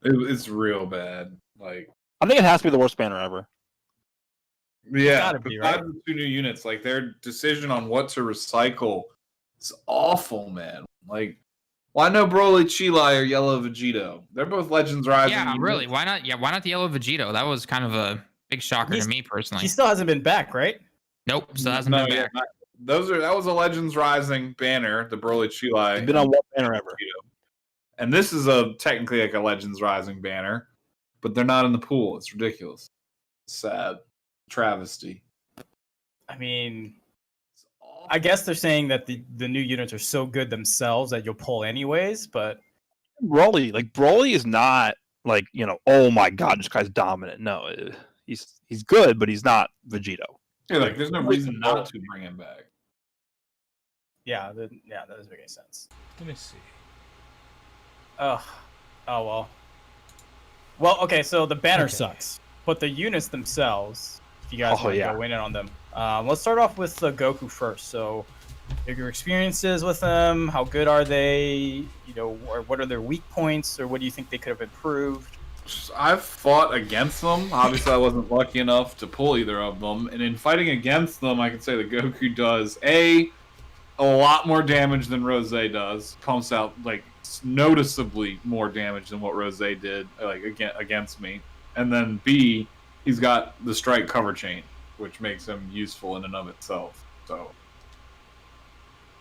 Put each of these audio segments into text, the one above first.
It's real bad. Like, I think it has to be the worst banner ever. yeah, gotta be, besides right? the 2 new units, like their decision on what to recycle is awful, man. Like, why no Broly Chilai or Yellow Vegito? They're both Legends Rising. Yeah, units. really. Why not? Yeah, why not the yellow Vegito? That was kind of a big shocker to me personally. He still hasn't been back, right? Nope, still hasn't been back. That was a Legends Rising banner, the Broly Chilai. He's been on one banner ever. And this is technically like a Legends Rising banner, but they're not in the pool. It's ridiculous. Sad. Travesty. I mean, I guess they're saying that the new units are so good themselves that you'll pull anyways, but Broly is not like, oh my god, this guy's dominant. No, he's good, but he's not Vegito. Yeah, like there's no reason not to bring him back. Yeah, that doesn't make any sense. Let me see. Oh well. Well, okay, so the banner sucks, but the units themselves, if you guys want to go in on them, let's start off with the Goku first. So, your experiences with them, how good are they? Or what are their weak points, or what do you think they could have improved? I've fought against them. Obviously, I wasn't lucky enough to pull either of them. And in fighting against them, I can say that Goku does a lot more damage than Rose does. Pumps out like noticeably more damage than what Rose did, like against me. And then B, he's got the strike cover chain, which makes him useful in and of itself. So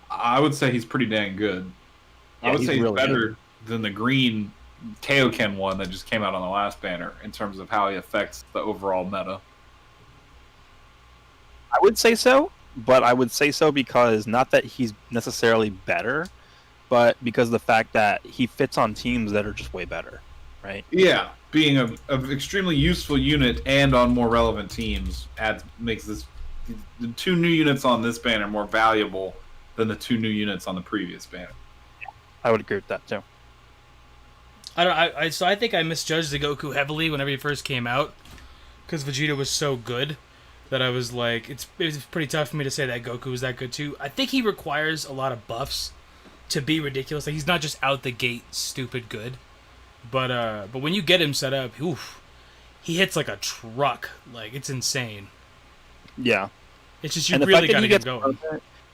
I would say he's pretty dang good. Yeah, I would say he's really better than the green Kaioken one that just came out on the last banner in terms of how he affects the overall meta. I would say so, but I would say so because not that he's necessarily better, but because of the fact that he fits on teams that are just way better, right? Yeah, being an extremely useful unit and on more relevant teams makes the 2 new units on this banner more valuable than the 2 new units on the previous banner. I would agree with that too. So I think I misjudged the Goku heavily whenever he first came out, because Vegeta was so good that I was like, it was pretty tough for me to say that Goku was that good too. I think he requires a lot of buffs to be ridiculous. Like, he's not just out the gate stupid good, but when you get him set up, he hits like a truck. Like, it's insane. Yeah, it's just you really got to get going.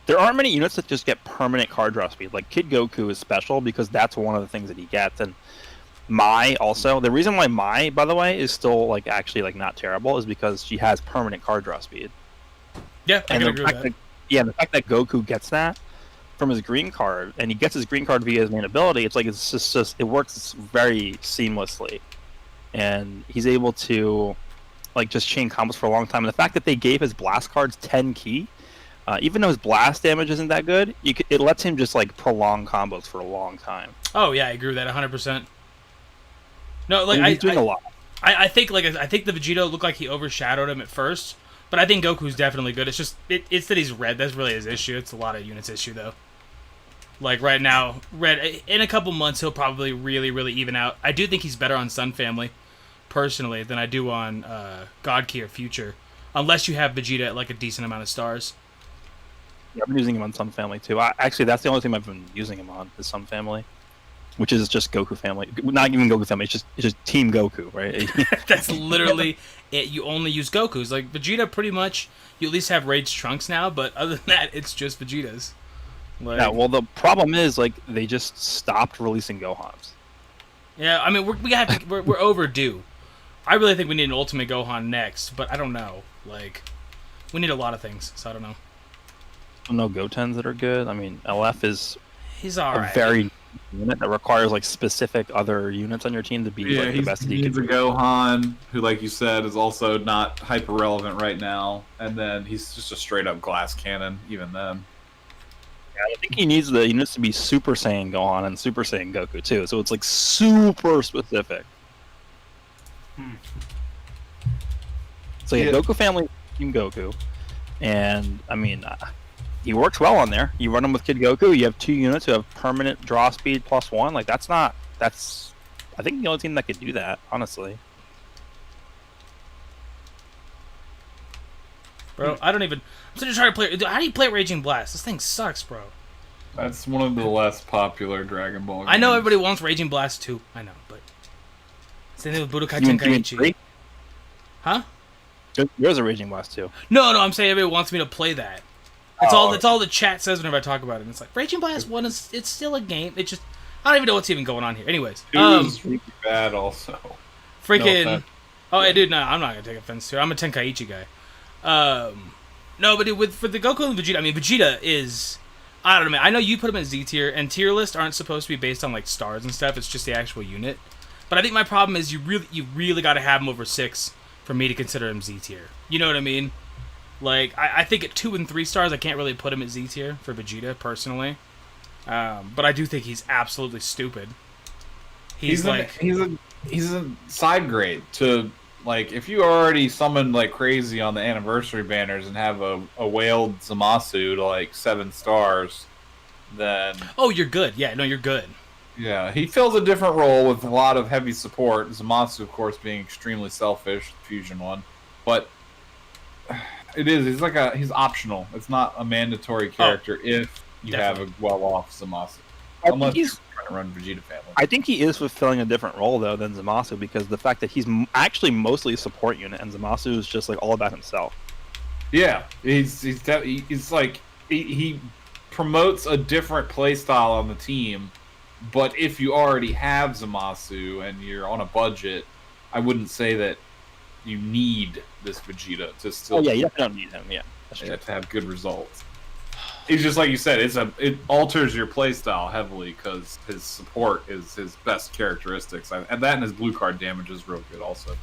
There aren't many units that just get permanent card draw speed. Like Kid Goku is special because that's one of the things that he gets. And Mai also. The reason why Mai, by the way, is still actually not terrible is because she has permanent card draw speed. Yeah, I can agree with that. And the fact that Goku gets that from his green card, and he gets his green card via his main ability, it's just it works very seamlessly, and he's able to just chain combos for a long time. And the fact that they gave his blast cards 10 key. Even though his blast damage isn't that good, it lets him just prolong combos for a long time. Oh yeah, I agree with that 100%. No, he's doing a lot. I think the Vegito looked like he overshadowed him at first, but I think Goku's definitely good. It's just it's that he's red. That's really his issue. It's a lot of units issue though. Like right now, red in a couple months he'll probably really really even out. I do think he's better on Sun Family, personally, than I do on God Key or Future, unless you have Vegeta at a decent amount of stars. Yeah, I've been using him on Sun Family too. Actually, that's the only thing I've been using him on is Sun Family, which is just Goku Family. Not even Goku Family. It's just Team Goku, right? That's literally it. You only use Goku's. Like Vegeta, pretty much. You at least have Rage Trunks now, but other than that, it's just Vegeta's. Yeah. Well, the problem is they just stopped releasing Gohans. Yeah, I mean we're overdue. I really think we need an Ultimate Gohan next, but I don't know. We need a lot of things, so I don't know. No Gotens that are good. I mean, LF is he's all right. Very unit that requires specific other units on your team to be the best that he can be. Gohan, who, like you said, is also not hyper relevant right now, and then he's just a straight up glass cannon. Even then, yeah, I think he needs the units to be Super Saiyan Gohan and Super Saiyan Goku too. So it's super specific. So yeah, Goku Family, Team Goku, and I mean. He works well on there. You run him with Kid Goku. You have 2 units who have permanent draw speed +1. That's I think the only team that could do that, honestly. Bro, I don't even. I'm still trying to play. How do you play Raging Blast? This thing sucks, bro. That's one of the less popular Dragon Ball games. I know everybody wants Raging Blast too. I know, but Same thing with Budokai You mean 3 and Tenkaichi. 3? Huh? There's a Raging Blast too. No, I'm saying everybody wants me to play that. That's all the chat says whenever I talk about it. And it's like Raging Blast 1 it's still a game. It just I don't even know what's even going on here. Anyways, 2 is really bad also. freaking No offense. dude, no, I'm not gonna take offense to it. I'm a Tenkaichi guy. No, but for the Goku and Vegeta, I mean Vegeta is I don't know, man. I know you put him in Z tier, and tier lists aren't supposed to be based on like stars and stuff. It's just the actual unit. But I think my problem is you really got to have him over 6 for me to consider him Z tier. You know what I mean? Like I think at 2 and 3 stars, I can't really put him at Z tier for Vegeta personally. But I do think he's absolutely stupid. He's a side grade to like if you already summoned like crazy on the anniversary banners and have a whaled Zamasu to like 7 stars, then you're good. Yeah, no, you're good. Yeah, he fills a different role with a lot of heavy support. Zamasu, of course, being extremely selfish, the fusion one, but he's optional. It's not a mandatory character if you have a well-off Zamasu. Unless you're trying to run Vegeta family. I think he is fulfilling a different role though than Zamasu because the fact that he's actually mostly a support unit and Zamasu is just like all about himself. Yeah, he's like he promotes a different playstyle on the team, but if you already have Zamasu and you're on a budget, I wouldn't say that you need this Vegeta to still. Oh yeah, you don't need him. Yeah, that's true. To have good results. It's just like you said. It alters your playstyle heavily because his support is his best characteristics, and that and his blue card damage is real good also.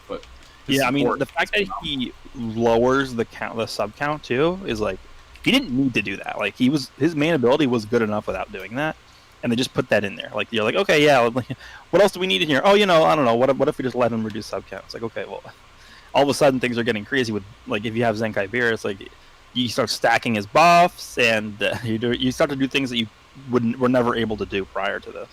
But yeah, I mean the fact that he lowers the sub count too is like he didn't need to do that. Like his main ability was good enough without doing that, and they just put that in there. Like you're like, okay, yeah, what else do we need in here? Oh, I don't know. What if we just let him reduce sub count? It's like, okay, well, all of a sudden things are getting crazy with like if you have Zenkai Beer, it's like you start stacking his buffs and you start to do things that you were never able to do prior to this.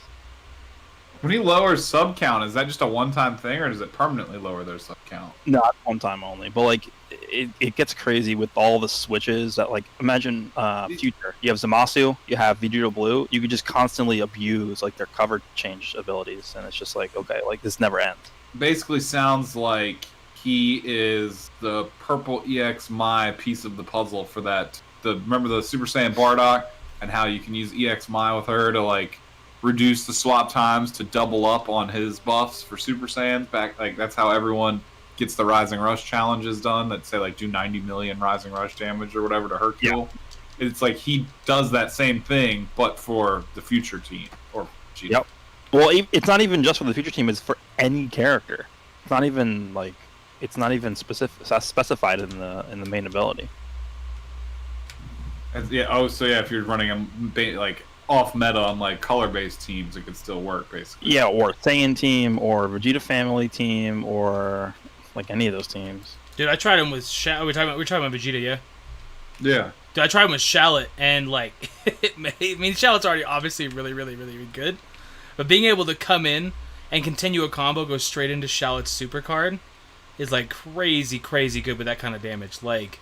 When he lowers sub count, is that just a one-time thing, or does it permanently lower their sub count? No, one time only. But like, it gets crazy with all the switches. That like, imagine future. You have Zamasu, you have Vegeta Blue. You could just constantly abuse like their cover change abilities, and it's just like, okay, like this never ends. Basically, sounds like he is the purple EX Mai piece of the puzzle for that. Remember the Super Saiyan Bardock and how you can use EX Mai with her to like reduce the swap times to double up on his buffs for Super Saiyans back. Like that's how everyone gets the Rising Rush challenges done that say like do 90 million Rising Rush damage or whatever to Hercule. Yeah. It's like he does that same thing, but for the future team or Vegeta. Yep. Well, it's not even just for the future team; it's for any character. It's not even specified in the main ability. Yeah. Oh, so yeah, if you're running a like off meta on like color based teams, it could still work basically. Yeah, or Saiyan team, or Vegeta family team, or like any of those teams. Dude, I tried him with we're talking about Vegeta, yeah. Yeah. Dude, I tried him with Shallot, and like, Shallot's already obviously really, really, really, really good, but being able to come in and continue a combo, go straight into Shallot's super card, is like crazy, crazy good with that kind of damage. Like,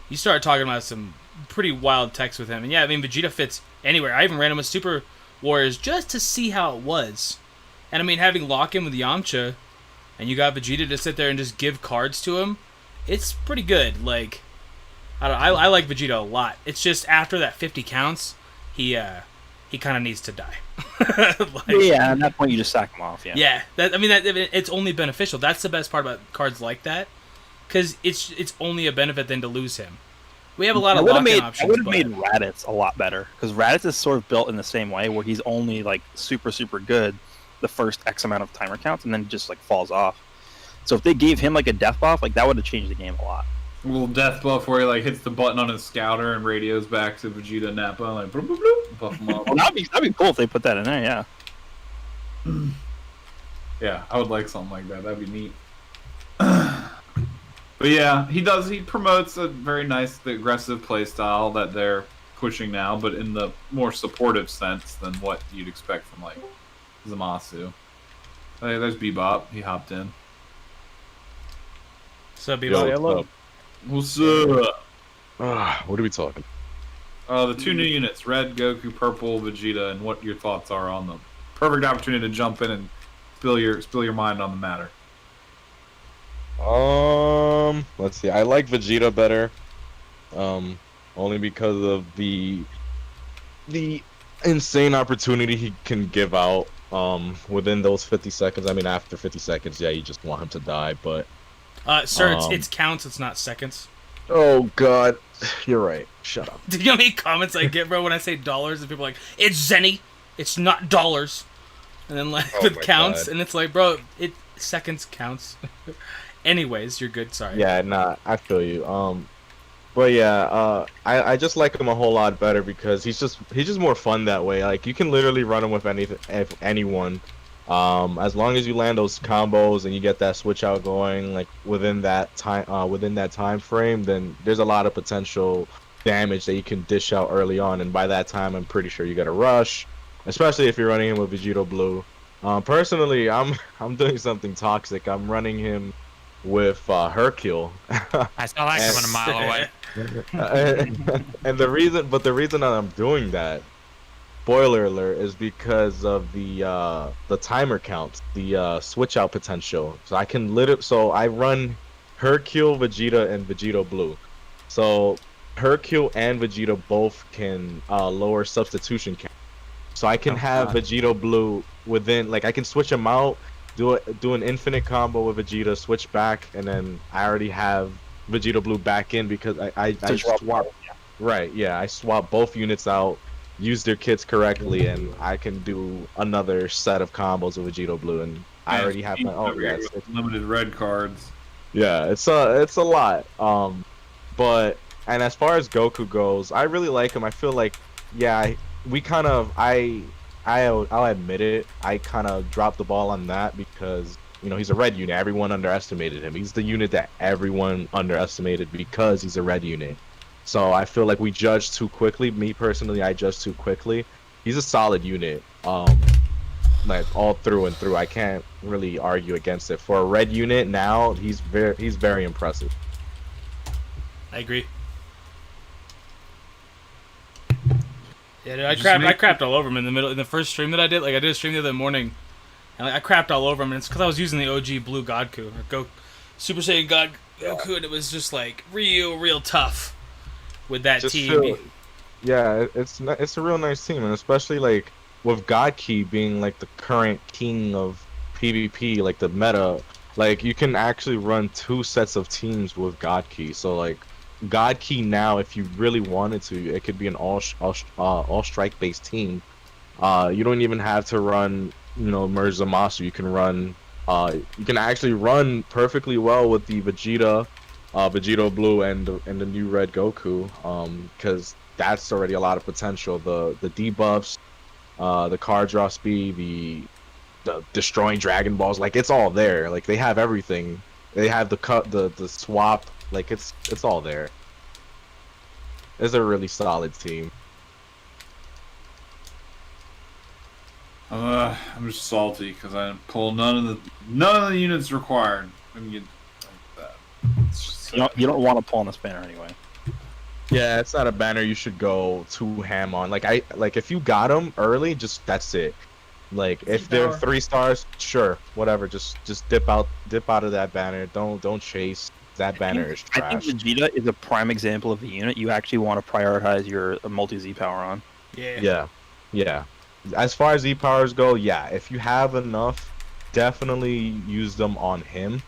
you start talking about some pretty wild techs with him, and yeah, I mean Vegeta fits anywhere. I even ran him with Super Warriors just to see how it was, and I mean having lock in with Yamcha, and you got Vegeta to sit there and just give cards to him, it's pretty good. Like, I like Vegeta a lot. It's just after that 50 counts, he kind of needs to die. Yeah, at that point you just sack him off. Yeah. It's only beneficial. That's the best part about cards like that, because it's only a benefit than to lose him. We have a lot of lock-in options. I would have made Raditz a lot better, because Raditz is sort of built in the same way, where he's only like super, super good the first X amount of timer counts, and then just like falls off. So if they gave him like a death buff, like that would have changed the game a lot. A little death buff where he like hits the button on his scouter and radios back to Vegeta and Nappa, like bloop, bloop, bloop, buff him up. Well, that'd be cool if they put that in there. Yeah. Yeah, I would like something like that. That'd be neat. But yeah, he promotes a very nice, aggressive playstyle that they're pushing now, but in the more supportive sense than what you'd expect from like Zamasu. Hey, there's Bebop. He hopped in. What's up, Bebop? Hello. What's up? What are we talking? The 2 new units, Red, Goku, Purple, Vegeta, and what your thoughts are on them. Perfect opportunity to jump in and spill your mind on the matter. Let's see. I like Vegeta better. Only because of the insane opportunity he can give out. Within those 50 seconds. I mean, after 50 seconds, yeah, you just want him to die. But sir, it's counts. It's not seconds. oh God, you're right. Shut up. Do you know how many comments I get, bro, when I say dollars and people are like, it's zenny, it's not dollars, and then like with counts, God. and it's like, bro, it seconds counts. Anyways, you're good. Sorry. Yeah, nah, I feel you. But yeah, I just like him a whole lot better because he's just more fun that way. Like you can literally run him with anyone, as long as you land those combos and you get that switch out going like within that time frame, then there's a lot of potential damage that you can dish out early on. And by that time, I'm pretty sure you got a rush, especially if you're running him with Vegito Blue. Personally, I'm doing something toxic. I'm running him with Hercule. I saw that coming a mile away. And the reason that I'm doing that, spoiler alert, is because of the timer counts, the switch out potential. So I run Hercule, Vegeta, and Vegito Blue. So Hercule and Vegeta both can lower substitution count. So I can have Vegito Blue within, like I can switch them out, do an infinite combo with Vegeta, switch back, and then I already have Vegeta Blue back in because I swap. Right, yeah, I swap both units out, use their kits correctly, and I can do another set of combos with Vegito Blue, and I already have my it's limited red cards. Yeah, it's a lot. But and as far as Goku goes, I really like him. I feel like I'll admit it, I kind of dropped the ball on that because, you know, he's a red unit. Everyone underestimated him. He's the unit that everyone underestimated because he's a red unit. So I feel like we judged too quickly. Me personally, I judged too quickly. He's a solid unit, like all through and through. I can't really argue against it. For a red unit now, he's very impressive. I agree. Yeah, dude, I crapped all over him in the first stream that I did. Like I did a stream the other morning, and like, I crapped all over him, and it's because I was using the OG Blue Godku, or Super Saiyan God Goku, and it was just like real tough with that team. It's a real nice team, and especially like with God Key being like the current king of PvP, like the meta, like you can actually run 2 sets of teams with God Key. So like God Key now, if you really wanted to, it could be an all strike based team. You don't even have to run, you know, Merge Zamasu. You can run. You can actually run perfectly well with the Vegeta, Vegito Blue, and the new Red Goku. Because that's already a lot of potential. The debuffs, the card draw speed, the destroying Dragon Balls. Like it's all there. Like they have everything. They have the swap. Like it's all there. It's a really solid team. I'm just salty because I didn't pull none of the units required. When you like that. You don't want to pull on this banner anyway. Yeah, it's not a banner you should go too ham on. Like if you got them early, just that's it. Like if they're 3 stars, sure, whatever. Just dip out of that banner. Don't chase. That banner is trash. I think Vegeta is a prime example of a unit you actually want to prioritize your multi-Z power on. Yeah. As far as Z powers go, yeah, if you have enough, definitely use them on him.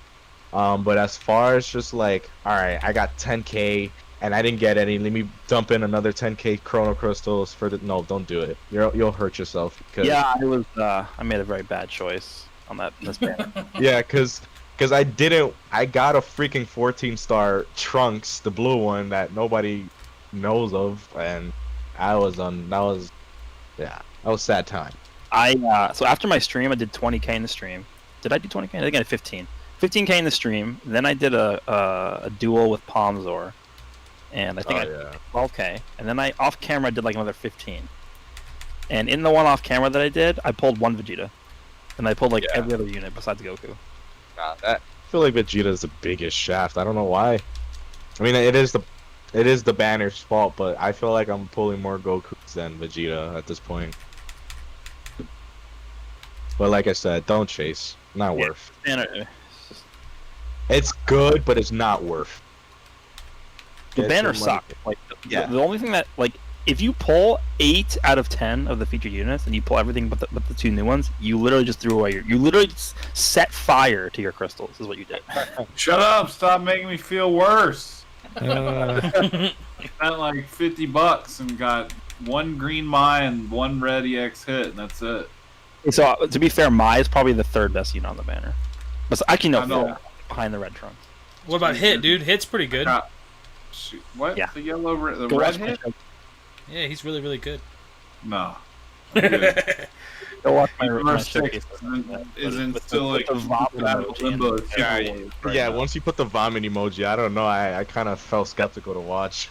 But as far as just like, all right, I got 10k and I didn't get any. Let me dump in another 10k Chrono Crystals for the. No, don't do it. You'll hurt yourself. Because... Yeah, I made a very bad choice on this banner. Yeah, because I got a freaking 14-star Trunks, the blue one that nobody knows of, and that was sad time. So after my stream, I did 20k in the stream. Did I do 20k? I think I did 15k in the stream. Then I did a duel with Palmzor, and I think I did 12k. And then off camera did like another 15. And in the one off camera that I did, I pulled 1 Vegeta, and I pulled every other unit besides Goku. I feel like Vegeta is the biggest shaft. I don't know why. I mean, it is the banner's fault, but I feel like I'm pulling more Gokus than Vegeta at this point. But like I said, don't chase. Not worth. Banner, It's good, but it's not worth. the Get banner your money. suck. Like Yeah. the only thing that like if you pull 8 out of 10 of the featured units and you pull everything but the 2 new ones, you literally just threw away you literally just set fire to your crystals. Is what you did. Shut up! Stop making me feel worse. Uh, Spent like $50 and got 1 green Mai and 1 red EX hit, and that's it. So to be fair, Mai is probably the 3rd best unit on the banner. But actually no, I know. 4th behind the red trunks. what about Hit, dude? Hit's pretty good. Shoot, what? Yeah. The yellow, the Go red watch my hit? show- Yeah, he's really, really good. No. Good. Go watch my Verse showcase. 6 isn't With still with like the vomit limbo. emoji and- It's Yeah, super weird right Yeah, now. once you put the vomit emoji, I don't know. I kind of felt skeptical to watch.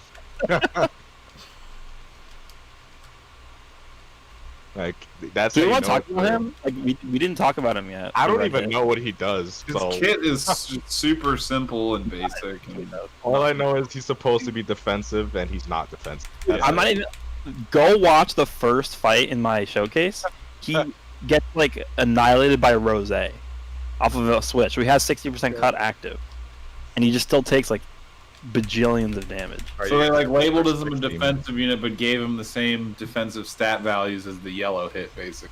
Like that's. Do how you you want to know talk it's about good. him? Like we didn't talk about him yet. I don't Red even Hit. know what he does. His So kit is super simple and basic. And all I know is he's supposed to be defensive, and he's not defensive. That's I'm it. not even. Go watch the first fight in my showcase. He gets like annihilated by Rose off of a switch. So he has 60% cut active, and he just still takes like bajillions of damage. So they like labeled him a 16. defensive unit, but gave him the same defensive stat values as the yellow hit, basically.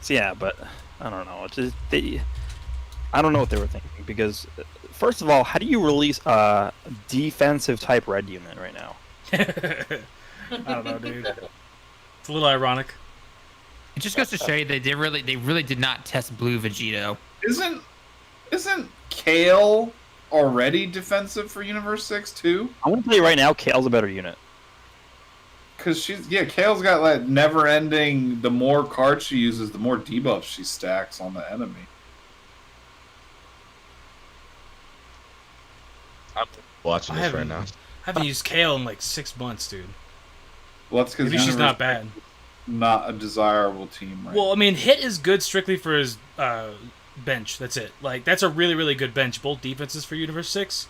Yeah, but I don't know. It's just I don't know what they were thinking because, first of all, how do you release a defensive type red unit right now? I don't know, dude. It's a little ironic. It just goes to show you they really did not test blue Vegito. Isn't Kale already defensive for Universe 6 too? I'm gonna tell you right now, Kale's a better unit. Cause Kale's got like never ending. The more cards she uses, the more debuffs she stacks on the enemy. I'm watching I this right haven't- now. I haven't used Kale in like 6 months, dude. Well, that's because Maybe she's not bad. Not a desirable team, right? Well, I mean, Hit is good strictly for his bench. That's it. Like, that's a really, really good bench. Both defenses for Universe 6.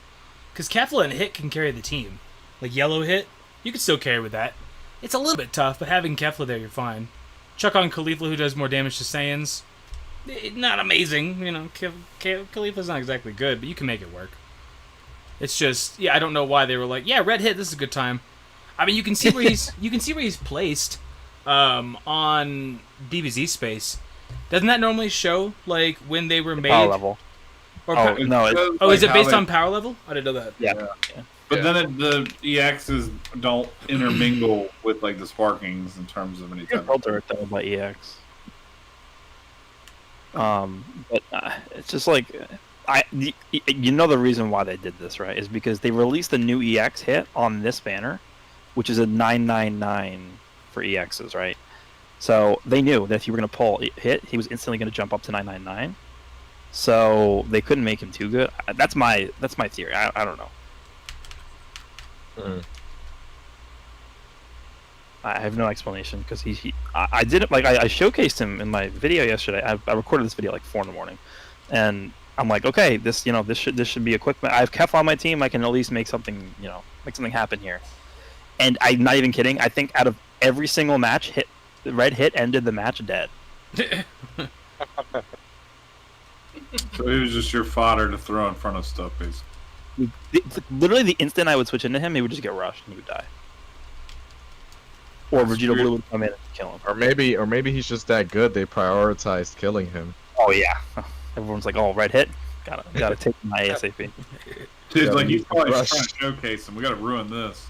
Because Kefla and Hit can carry the team. Like, Yellow Hit, you can still carry with that. It's a little bit tough, but having Kefla there, you're fine. Chuck on Khalifa, who does more damage to Saiyans. Not amazing, you know. Khalifa's not exactly good, but you can make it work. It's just, yeah, I don't know why they were like, yeah, Red Hit, this is a good time. I mean, you can see where he's placed on DBZ space. Doesn't that normally show like when they were made? Power level. Or Oh, no, is it based on power level? I didn't know that. Yeah. But then the EXs don't intermingle with like the sparkings in terms of any You can type. filter it though by EX. But it's just like you know the reason why they did this, right? Is because they released the new EX hit on this banner, which is a 999 for EXs, right? So they knew that if you were going to pull hit, he was instantly going to jump up to 999. So they couldn't make him too good. That's my theory. I don't know. I have no explanation because I did it like I showcased him in my video yesterday. I recorded this video like 4 in the morning, and I'm like, okay, this should be a quick. I have Kef on my team. I can at least make something happen here. And I'm not even kidding. I think out of every single match, Red Hit ended the match dead. So it was just your fodder to throw in front of stuff, basically. Literally, the instant I would switch into him, he would just get rushed and he would die. Or Vegito Blue would come in and kill him. Or maybe he's just that good. They prioritized killing him. Oh yeah, everyone's like, "Oh, Red Hit, gotta take my ASAP." Dude, Yeah, like you he's probably rush. trying to showcase him. We gotta ruin this.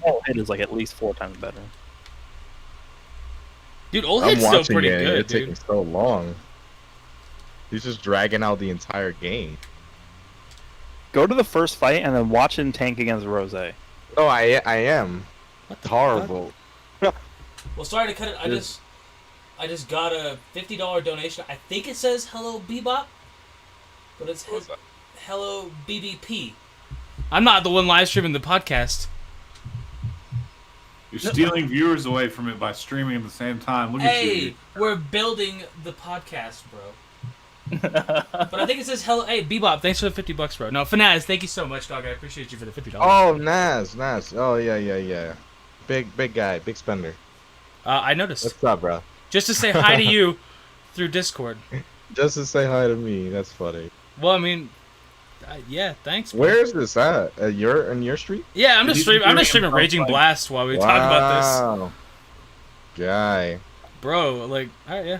Oh, Hit is like at least 4 times better. Dude, Old I'm Hit's still watching pretty it. good, It's taking dude. so long. He's just dragging out the entire game. Go to the first fight and then watch him tank against Rose. Oh, I am. What the Horrible. Well, sorry to cut it. Yes. I just got a $50 donation. I think it says Hello Bebop, but it's Hello BBP. I'm not the one live streaming the podcast. You're stealing viewers away from it by streaming at the same time. Look at Hey, you. we're building the podcast, bro. But I think it says Hello. Hey, Bebop, thanks for the $50, bro. No, Fanaz, thank you so much, dog. I appreciate you for the $50. Oh, Nas. Oh, yeah. Big guy, big spender. I noticed. What's up, bro? Just to say hi to you through Discord. Just to say hi to me. That's funny. Well, I mean, yeah, thanks. Bro. Where is this at? In your street? Yeah, I'm just streaming Raging Blast while we talk about this. Guy. Bro, like, all right, yeah.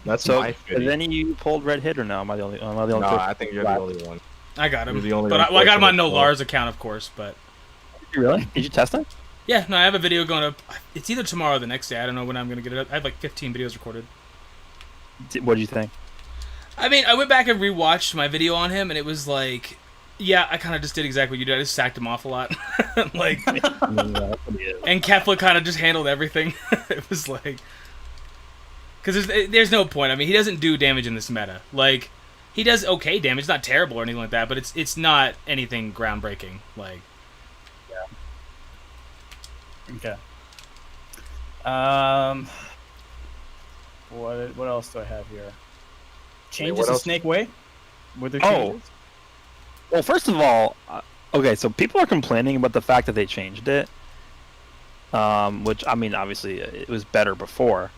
That's so. My Has any of you pulled Red Hit or no? Am I the only? No, I think you're the only one. I got him. You're the only but one I got him on No fortunate. Lars account, of course. But really? Did you test it? yeah, no, I have a video going up. It's either tomorrow or the next day. I don't know when I'm gonna get it up. I have like 15 videos recorded. What do you think? I mean, I went back and rewatched my video on him, and it was like, yeah, I kind of just did exactly what you did. I just sacked him off a lot, like, and Kefla kind of just handled everything. It was like, because there's no point. I mean, he doesn't do damage in this meta. Like, he does okay damage, not terrible or anything like that, but it's not anything groundbreaking. Like, Okay. What else do I have here? Changes to Snake Way? Were there changes? Well, first of all, okay, so people are complaining about the fact that they changed it. Which, I mean, obviously, it was better before.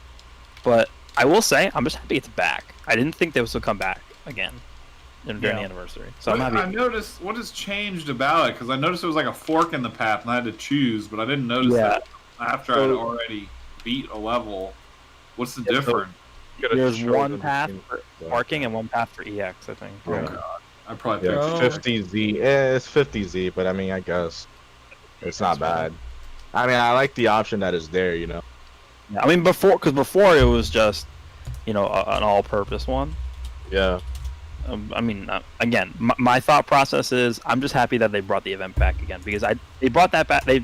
But I will say, I'm just happy it's back. I didn't think they would still come back again during the anniversary. So I'm happy. I noticed, what has changed about it? Because I noticed it was like a fork in the path, and I had to choose, but I didn't notice that after I'd already beat a level. What's the difference? There's one path for parking and one path for EX, I think. Oh, Right? God. I probably picked 50Z. It's 50Z, but I mean, I guess it's not bad. I mean, I like the option that is there, you know. Yeah, I mean, before it was just, an all-purpose one. Yeah. I mean, again, my thought process is I'm just happy that they brought the event back again because they brought that back. I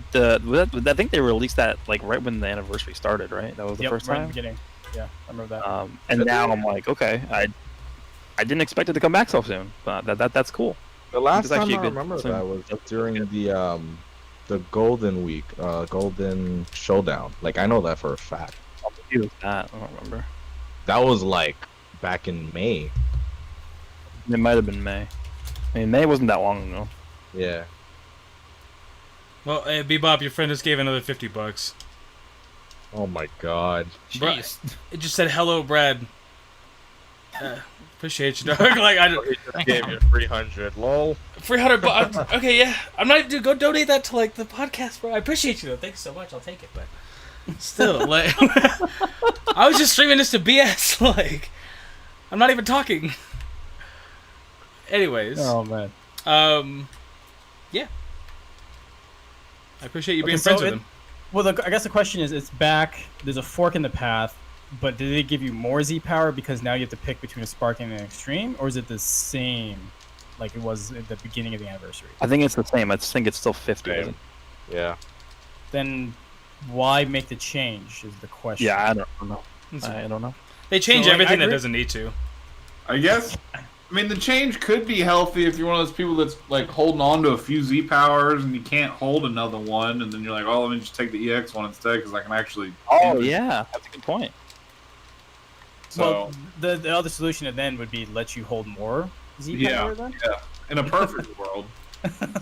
think they released that like right when the anniversary started, right? That was the first right time. in the beginning. Yeah, I remember that. And now I'm like, okay, I didn't expect it to come back so soon, but that's cool. The last time I remember that was during the Golden Week, Golden Showdown. Like I know that for a fact. I don't remember. That was like back in May. It might have been May. I mean, May wasn't that long ago. Yeah. well, hey, Bebop, your friend just gave another $50. Oh my God. Jeez. It just said hello, Brad. Appreciate you, dog. Like I just gave you 300. Lol. $300. Okay, yeah. I'm not dude. Go donate that to like the podcast, bro. I appreciate you though. Thanks so much. I'll take it, but still, like, I was just streaming this to BS. Like, I'm not even talking. Anyways. Oh man. Yeah. I appreciate you being friends with him. Well, I guess the question is, it's back. There's a fork in the path, but did they give you more Z power because now you have to pick between a Sparking and an Extreme, or is it the same, like it was at the beginning of the anniversary? I think it's the same. I think it's still 50. Isn't it? Yeah. Then why make the change? Is the question. Yeah, I don't know. I don't know. They change everything that doesn't need to. I guess. I mean, the change could be healthy if you're one of those people that's like holding on to a few Z powers and you can't hold another one, and then you're like, oh, let me just take the EX one instead because I can actually. Oh yeah, that's a good point. So well, the other solution then would be let you hold more Z power. Then? Yeah, in a perfect world.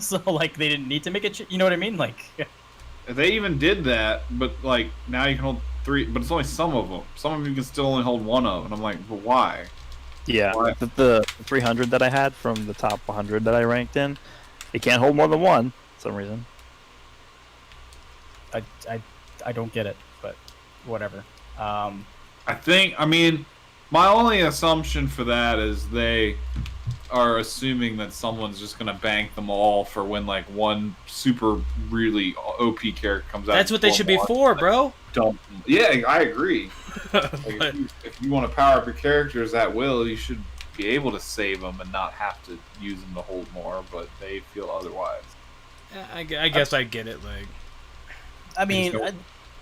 So like they didn't need to make it. You know what I mean? Like. If they even did that, but like now you can hold 3, but it's only some of them. Some of you can still only hold 1 of, and I'm like, but why? Yeah, the 300 that I had from the top 100 that I ranked in, it can't hold more than 1 for some reason. I don't get it, but whatever. I mean, my only assumption for that is they are assuming that someone's just gonna bank them all for when like one super really OP character comes out. That's what they should be for, bro. Dump them. Yeah, I agree. Like, if you want to power up your characters at will, you should be able to save them and not have to use them to hold more. But they feel otherwise. I guess I get it. Like, I mean,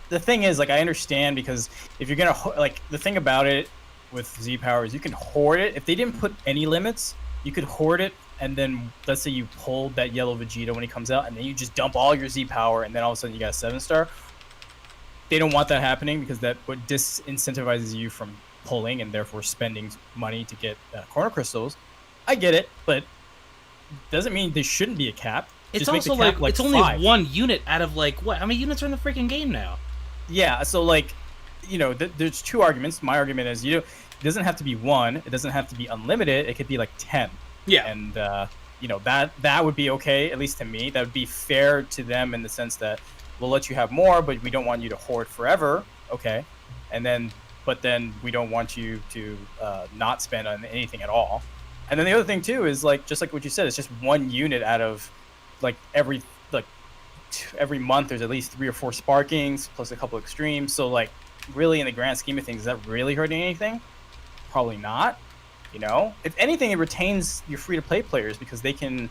the thing is, like, I understand because if you're gonna like the thing about it with Z power is you can hoard it. If they didn't put any limits, you could hoard it, and then let's say you pulled that yellow Vegeta when he comes out, and then you just dump all your Z power, and then all of a sudden you got a 7-star. They don't want that happening because that what disincentivizes you from pulling and therefore spending money to get corner crystals. I get it, but doesn't mean there shouldn't be a cap. it's Just also like it's only 5. 1 unit out of like what? How many units are in the freaking game now? Yeah, so like there's two arguments. My argument is, it doesn't have to be one. It doesn't have to be unlimited. It could be like 10. Yeah. And that would be okay, at least to me. That would be fair to them in the sense that we'll let you have more, but we don't want you to hoard forever. Okay. But then we don't want you to not spend on anything at all. And then the other thing too is just like what you said, it's just one unit out of every month. There's at least 3 or 4 sparkings plus a couple extremes. So really in the grand scheme of things, is that really hurting anything? Probably not. If anything, it retains your free to play players because they can,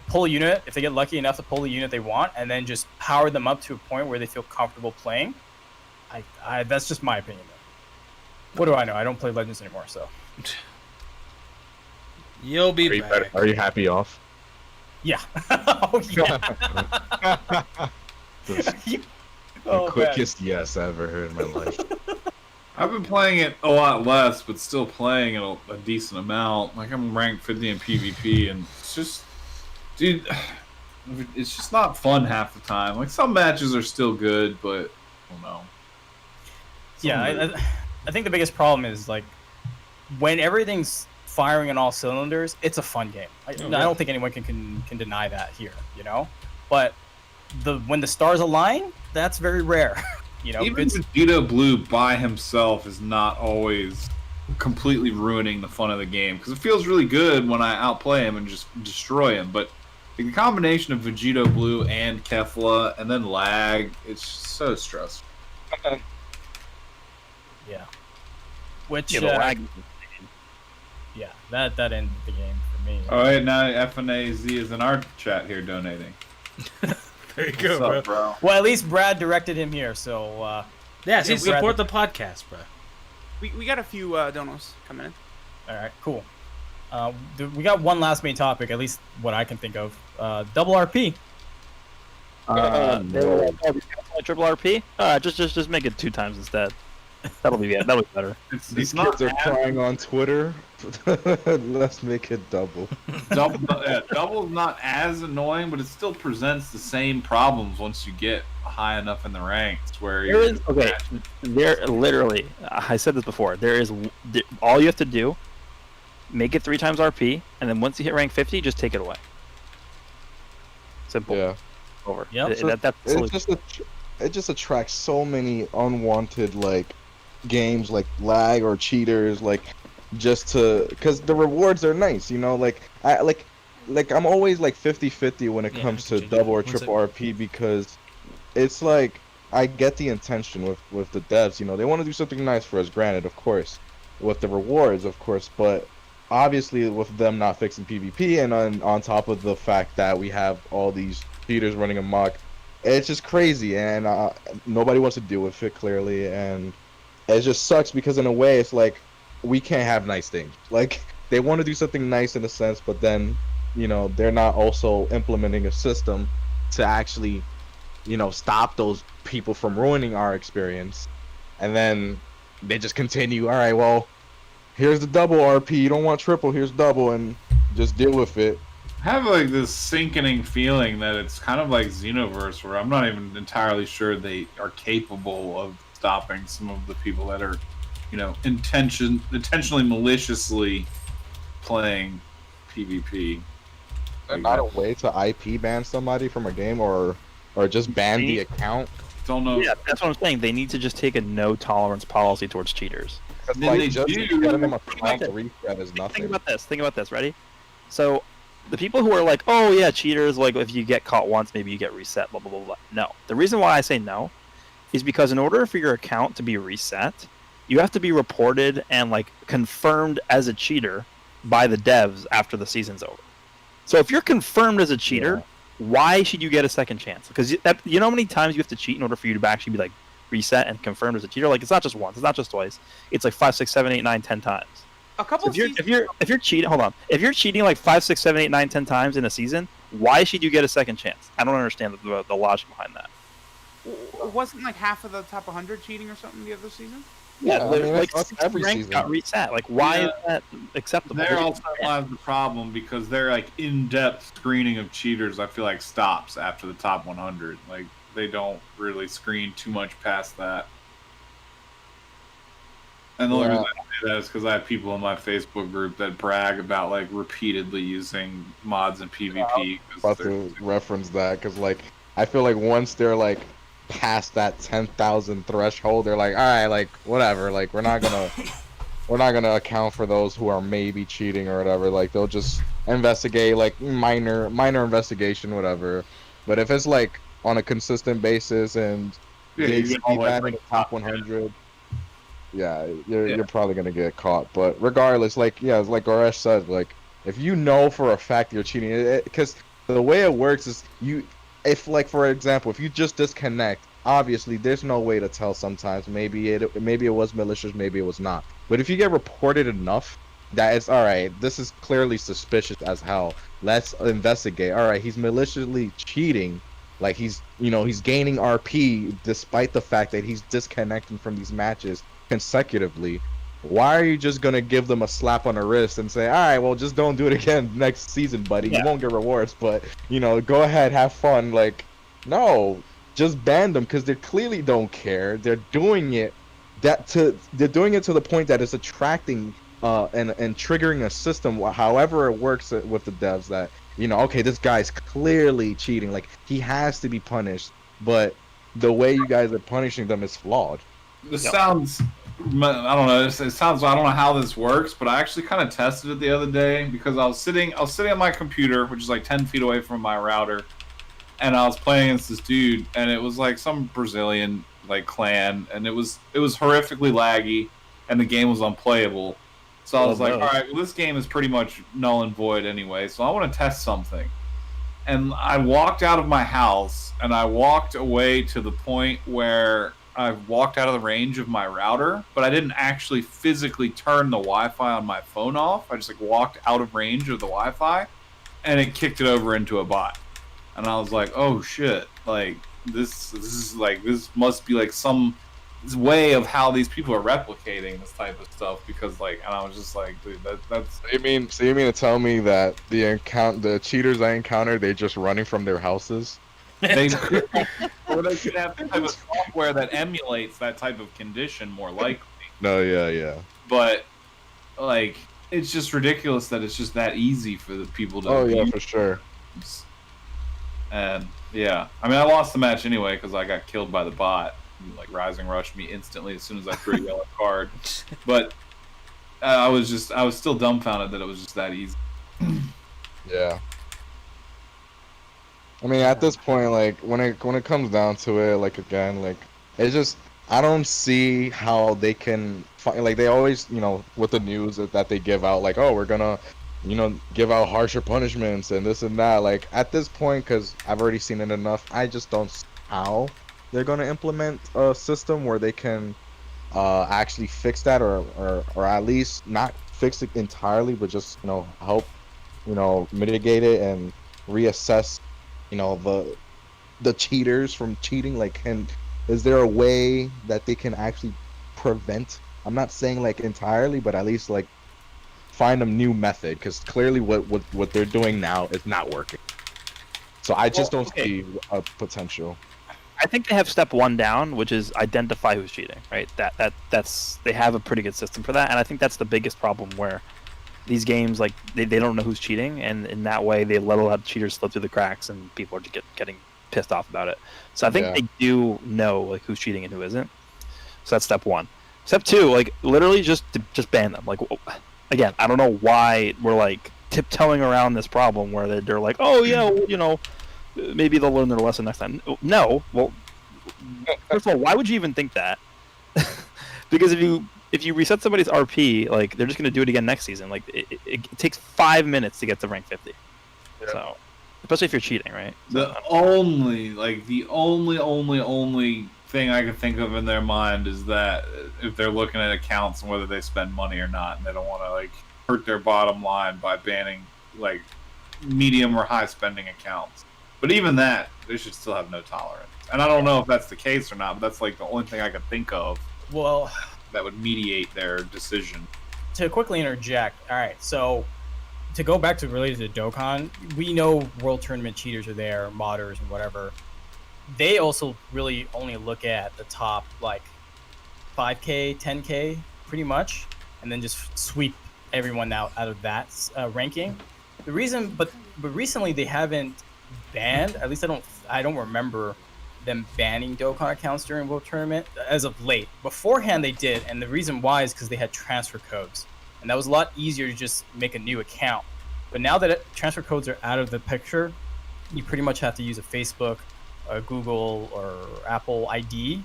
pull a unit if they get lucky enough to pull the unit they want, and then just power them up to a point where they feel comfortable playing. That's just my opinion. What do I know? I don't play Legends anymore, so. You'll be back. Are you happy off? Yeah. Oh yeah. The quickest yes I ever heard in my life. I've been playing it a lot less, but still playing it a decent amount. I'm ranked 50 in PvP, and it's just, dude, it's just not fun half the time. Some matches are still good, but I don't know. Yeah, I think the biggest problem is when everything's firing on all cylinders, it's a fun game. I don't think anyone can deny that here, But when the stars align, that's very rare. Even Vegito Blue by himself is not always completely ruining the fun of the game, because it feels really good when I outplay him and just destroy him. But the combination of Vegito Blue and Kefla and then lag, it's so stressful. Yeah. Which the lag. Yeah, that ended the game for me. All right, now FNAZ is in our chat here donating. There you go, What's up, bro. Well, at least Brad directed him here, so yeah, see, support the podcast, bro. We got a few donos coming in. All right, cool. We got one last main topic, at least what I can think of. Double RP. Triple RP? Just make it 2 times instead. That'll be better. These kids are crying on Twitter. Let's make it double. Double's not as annoying, but it still presents the same problems once you get high enough in the ranks. There literally, I said this before. All you have to do, make it 3 times RP, and then once you hit rank 50, just take it away. Simple. Yeah. Over. Yeah. It just attracts so many unwanted games lag or cheaters just to, because the rewards are nice, I'm always 50-50 when it comes to double or triple RP, because it's I get the intention with the devs, they want to do something nice for us, granted, of course, with the rewards, of course, but obviously with them not fixing PvP, and on top of the fact that we have all these cheaters running amok, it's just crazy, and nobody wants to deal with it, clearly, and it just sucks, because in a way it's we can't have nice things. They want to do something nice in a sense, but then they're not also implementing a system to actually stop those people from ruining our experience, and then they just continue. All right, well, here's the double RP, you don't want triple, here's double, and just deal with it. I have this sinking feeling that it's kind of like Xenoverse, where I'm not even entirely sure they are capable of stopping some of the people that are, intentionally maliciously playing PvP. There's not a way to IP ban somebody from a game, or just ban the account. Don't know. Yeah, that's what I'm saying. They need to just take a no tolerance policy towards cheaters. They Just do. getting them a prompt reset is nothing. Think about this. Ready? So, the people who are oh yeah, cheaters, if you get caught once, maybe you get reset, blah, blah, blah, blah. No. The reason why I say no is because in order for your account to be reset, you have to be reported and, confirmed as a cheater by the devs after the season's over. So if you're confirmed as a cheater, why should you get a second chance? Because you know how many times you have to cheat in order for you to actually be, reset and confirmed as a cheater? It's not just once. It's not just twice. It's 5, 6, 7, 8, 9, 10 times. A couple. So if you're cheating, hold on. If you're cheating 5, 6, 7, 8, 9, 10 times in a season, why should you get a second chance? I don't understand the logic behind that. Wasn't half of the top 100 cheating or something the other season? Yeah, that's every season. Got reset. Why is that acceptable? There also lies the problem, because their in-depth screening of cheaters, I feel stops after the top 100. They don't really screen too much past that. And the only reason I say that is because I have people in my Facebook group that brag about like repeatedly using mods in PvP. About to reference that because like I feel like once they're like past that 10,000 threshold, they're like, all right, like whatever, like we're not gonna account for those who are maybe cheating or whatever. Like they'll just investigate like minor investigation, whatever. But if it's like on a consistent basis and they see that in the top 100. Yeah, you're probably gonna get caught. But regardless, like like Goresh said, like if you know for a fact you're cheating, because the way it works is if like for example, if you just disconnect, obviously there's no way to tell. Sometimes maybe it was malicious, maybe it was not. But if you get reported enough that it's all right, this is clearly suspicious as hell. Let's investigate. All right, he's maliciously cheating. Like he's gaining RP despite the fact that he's disconnecting from these matches consecutively. Why are you just gonna give them a slap on the wrist and say, all right, well, just don't do it again next season, buddy? You won't get rewards, but go ahead, have fun. Like, no, just ban them because they clearly don't care. They're doing it to the point that it's attracting and triggering a system, however it works with the devs, that okay, this guy's clearly cheating, like he has to be punished, but the way you guys are punishing them is flawed. This sounds, I don't know. It sounds, I don't know how this works, but I actually kind of tested it the other day because I was sitting on my computer, which is like 10 feet away from my router, and I was playing against this dude, and it was like some Brazilian like clan, and it was horrifically laggy, and the game was unplayable. So I was like, all right, well, this game is pretty much null and void anyway, so I want to test something. And I walked out of my house, and I walked away to the point where I walked out of the range of my router, but I didn't actually physically turn the Wi-Fi on my phone off. I just like walked out of range of the Wi-Fi, and it kicked it over into a bot. And I was like, oh shit! Like this must be like some way of how these people are replicating this type of stuff, because like, and I was just like, dude, that's. So you mean to tell me that the cheaters I encountered, they're just running from their houses? They should have the type of software that emulates that type of condition more likely. No, yeah. But like, it's just ridiculous that it's just that easy for the people to. Oh yeah, for sure. And yeah, I mean, I lost the match anyway because I got killed by the bot. He, like, rising rushed me instantly as soon as I threw a yellow card. But I was still dumbfounded that it was just that easy. Yeah. I mean, at this point, like when it comes down to it, like again, like it's just I don't see how they can like they always, with the news that they give out, like, oh, we're gonna, give out harsher punishments and this and that. Like at this point, because I've already seen it enough, I just don't see how they're gonna implement a system where they can actually fix that, or at least not fix it entirely, but just help mitigate it and reassess the cheaters from cheating. Like, is there a way that they can actually prevent? I'm not saying like entirely, but at least like find a new method, because clearly what they're doing now is not working. So I just don't see a potential. I think they have step one down, which is identify who's cheating, right? That's they have a pretty good system for that, and I think that's the biggest problem where these games, like, they don't know who's cheating, and in that way they let a lot of cheaters slip through the cracks, and people are just getting pissed off about it. So I think they do know like who's cheating and who isn't. So that's step one. Step two, like, literally just ban them. Like, again, I don't know why we're like tiptoeing around this problem where they're like, oh yeah, well, maybe they'll learn their lesson next time. No, well, first of all, why would you even think that? Because if you reset somebody's RP, like, they're just going to do it again next season. Like, it takes 5 minutes to get to rank 50. Yeah. So, especially if you're cheating, right? The only thing I can think of in their mind is that if they're looking at accounts and whether they spend money or not, and they don't want to like hurt their bottom line by banning like medium or high spending accounts. But even that, they should still have no tolerance. And I don't know if that's the case or not, but that's like the only thing I can think of. Well, that would mediate their decision. To quickly interject, all right, so to go back to related to Dokkan, we know World Tournament cheaters are there, modders and whatever. They also really only look at the top, like, 5K, 10K pretty much, and then just sweep everyone out of that ranking. The reason, but recently they haven't banned. At least I don't remember them banning Dokkan accounts during World Tournament as of late. Beforehand they did, and the reason why is because they had transfer codes, and that was a lot easier to just make a new account. But now that transfer codes are out of the picture, you pretty much have to use a Facebook, a Google, or Apple ID.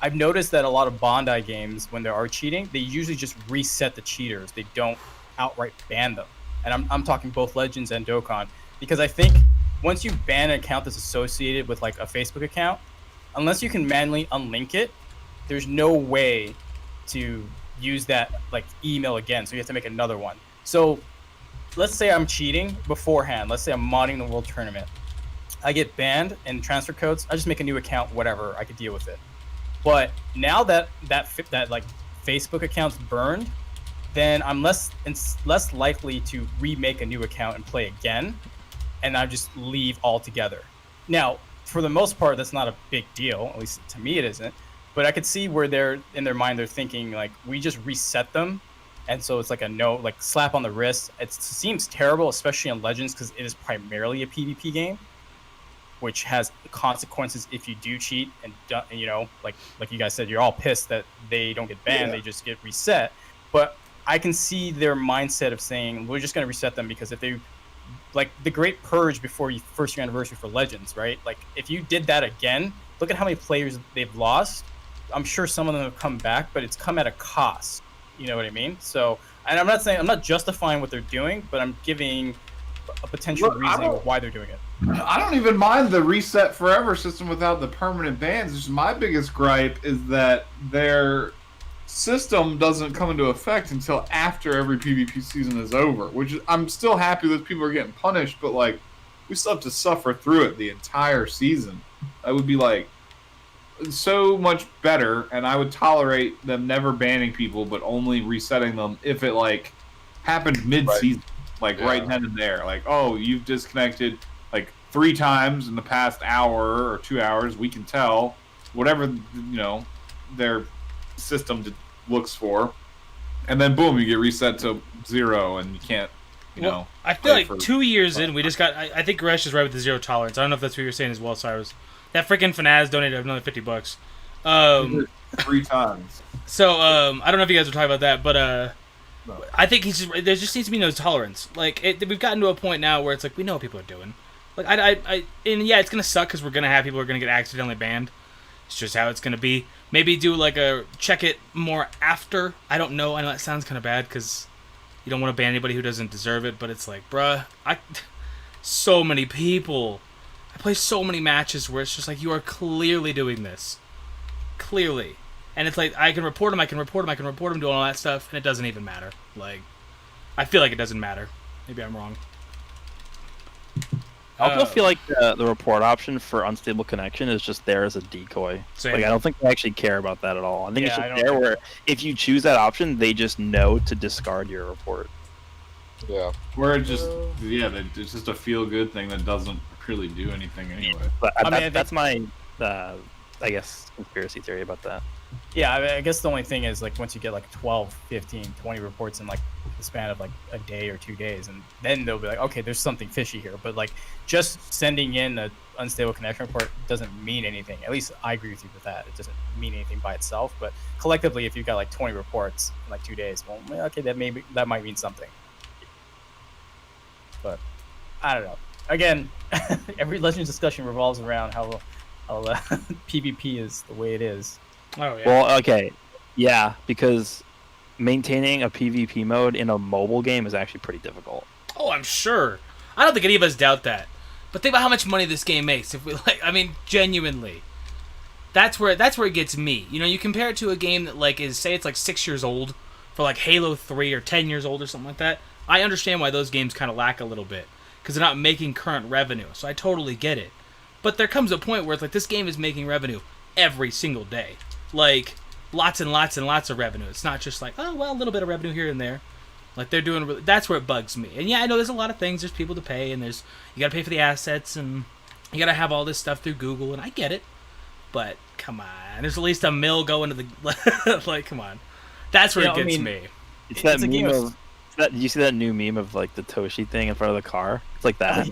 I've noticed that a lot of Bondi games, when there are cheating, they usually just reset the cheaters. They don't outright ban them. And I'm talking both Legends and Dokkan, because I think once you ban an account that's associated with like a Facebook account, unless you can manually unlink it, there's no way to use that like email again. So you have to make another one. So let's say I'm cheating beforehand. Let's say I'm modding the World Tournament. I get banned and transfer codes. I just make a new account, whatever. I could deal with it. But now that like Facebook account's burned, then I'm less likely to remake a new account and play again, and I just leave altogether. Now, for the most part, that's not a big deal. At least to me, it isn't. But I could see where they're in their mind, they're thinking like, we just reset them, and so it's like a no, like slap on the wrist. It seems terrible, especially in Legends, because it is primarily a PvP game, which has consequences if you do cheat, and you know, like you guys said, you're all pissed that they don't get banned, they just get reset. But I can see their mindset of saying, we're just going to reset them, because if they, like the Great Purge before your first year anniversary for Legends, right? Like if you did that again, look at how many players they've lost. I'm sure some of them have come back, but it's come at a cost. You know what I mean? So, and I'm not justifying what they're doing, but I'm giving a potential reason why they're doing it. I don't even mind the reset forever system without the permanent bans. Just my biggest gripe is that their system doesn't come into effect until after every PvP season is over, which I'm still happy that people are getting punished, but like we still have to suffer through it the entire season. That would be like so much better, and I would tolerate them never banning people but only resetting them if it like happened mid-season, right then and there. Like, oh, you've disconnected like 3 times in the past hour or 2 hours, we can tell, whatever, you know, their system looks for, and then boom, you get reset to 0 and you can't, you know. I feel like 2 years in, we just got, I think Gresh is right with the 0 tolerance. I don't know if that's what you're saying as well, Cyrus. That freaking Fanaz donated another $50. 3 times. So, I don't know if you guys were talking about that, but no. I think there just needs to be no tolerance. Like, we've gotten to a point now where it's like, we know what people are doing. Like, and yeah, it's gonna suck because we're gonna have people who are gonna get accidentally banned. It's just how it's gonna be. Maybe do like a check it more after. I don't know. I know that sounds kind of bad because you don't want to ban anybody who doesn't deserve it. But it's like, bruh, so many people. I play so many matches where it's just like, you are clearly doing this. Clearly. And it's like, I can report them, doing all that stuff, and it doesn't even matter. Like, I feel like it doesn't matter. Maybe I'm wrong. I also feel like the report option for unstable connection is just there as a decoy. Same. Like, I don't think they actually care about that at all. I think it's just there where if you choose that option, they just know to discard your report. Yeah. Where it just, it's just a feel-good thing that doesn't really do anything anyway. But that's my, I guess, conspiracy theory about that. Yeah, I guess the only thing is, like, once you get, like, 12, 15, 20 reports in, like, the span of, like, a day or 2 days, and then they'll be like, okay, there's something fishy here. But, like, just sending in an unstable connection report doesn't mean anything. At least I agree with you with that. It doesn't mean anything by itself. But collectively, if you've got, like, 20 reports in, like, 2 days, well, okay, that might mean something. But I don't know. Again, every Legends discussion revolves around how PvP is the way it is. Oh, yeah. Well, okay. Yeah, because maintaining a PvP mode in a mobile game is actually pretty difficult. Oh, I'm sure. I don't think any of us doubt that. But think about how much money this game makes. If we genuinely. That's where it gets me. You know, you compare it to a game that is 6 years old for like Halo 3 or 10 years old or something like that. I understand why those games kind of lack a little bit because they're not making current revenue. So I totally get it. But there comes a point where it's like this game is making revenue every single day. Like, lots and lots and lots of revenue. It's not just like, oh, well, a little bit of revenue here and there. Like, they're doing... That's where it bugs me. And yeah, I know there's a lot of things. There's people to pay, and you gotta pay for the assets, and you gotta have all this stuff through Google, and I get it. But, come on. There's at least $1 million going to the... like, come on. That's where You it know, I gets mean, me. It's that It's a meme game of- of that. Did you see that new meme of like the Toshi thing in front of the car? It's like that.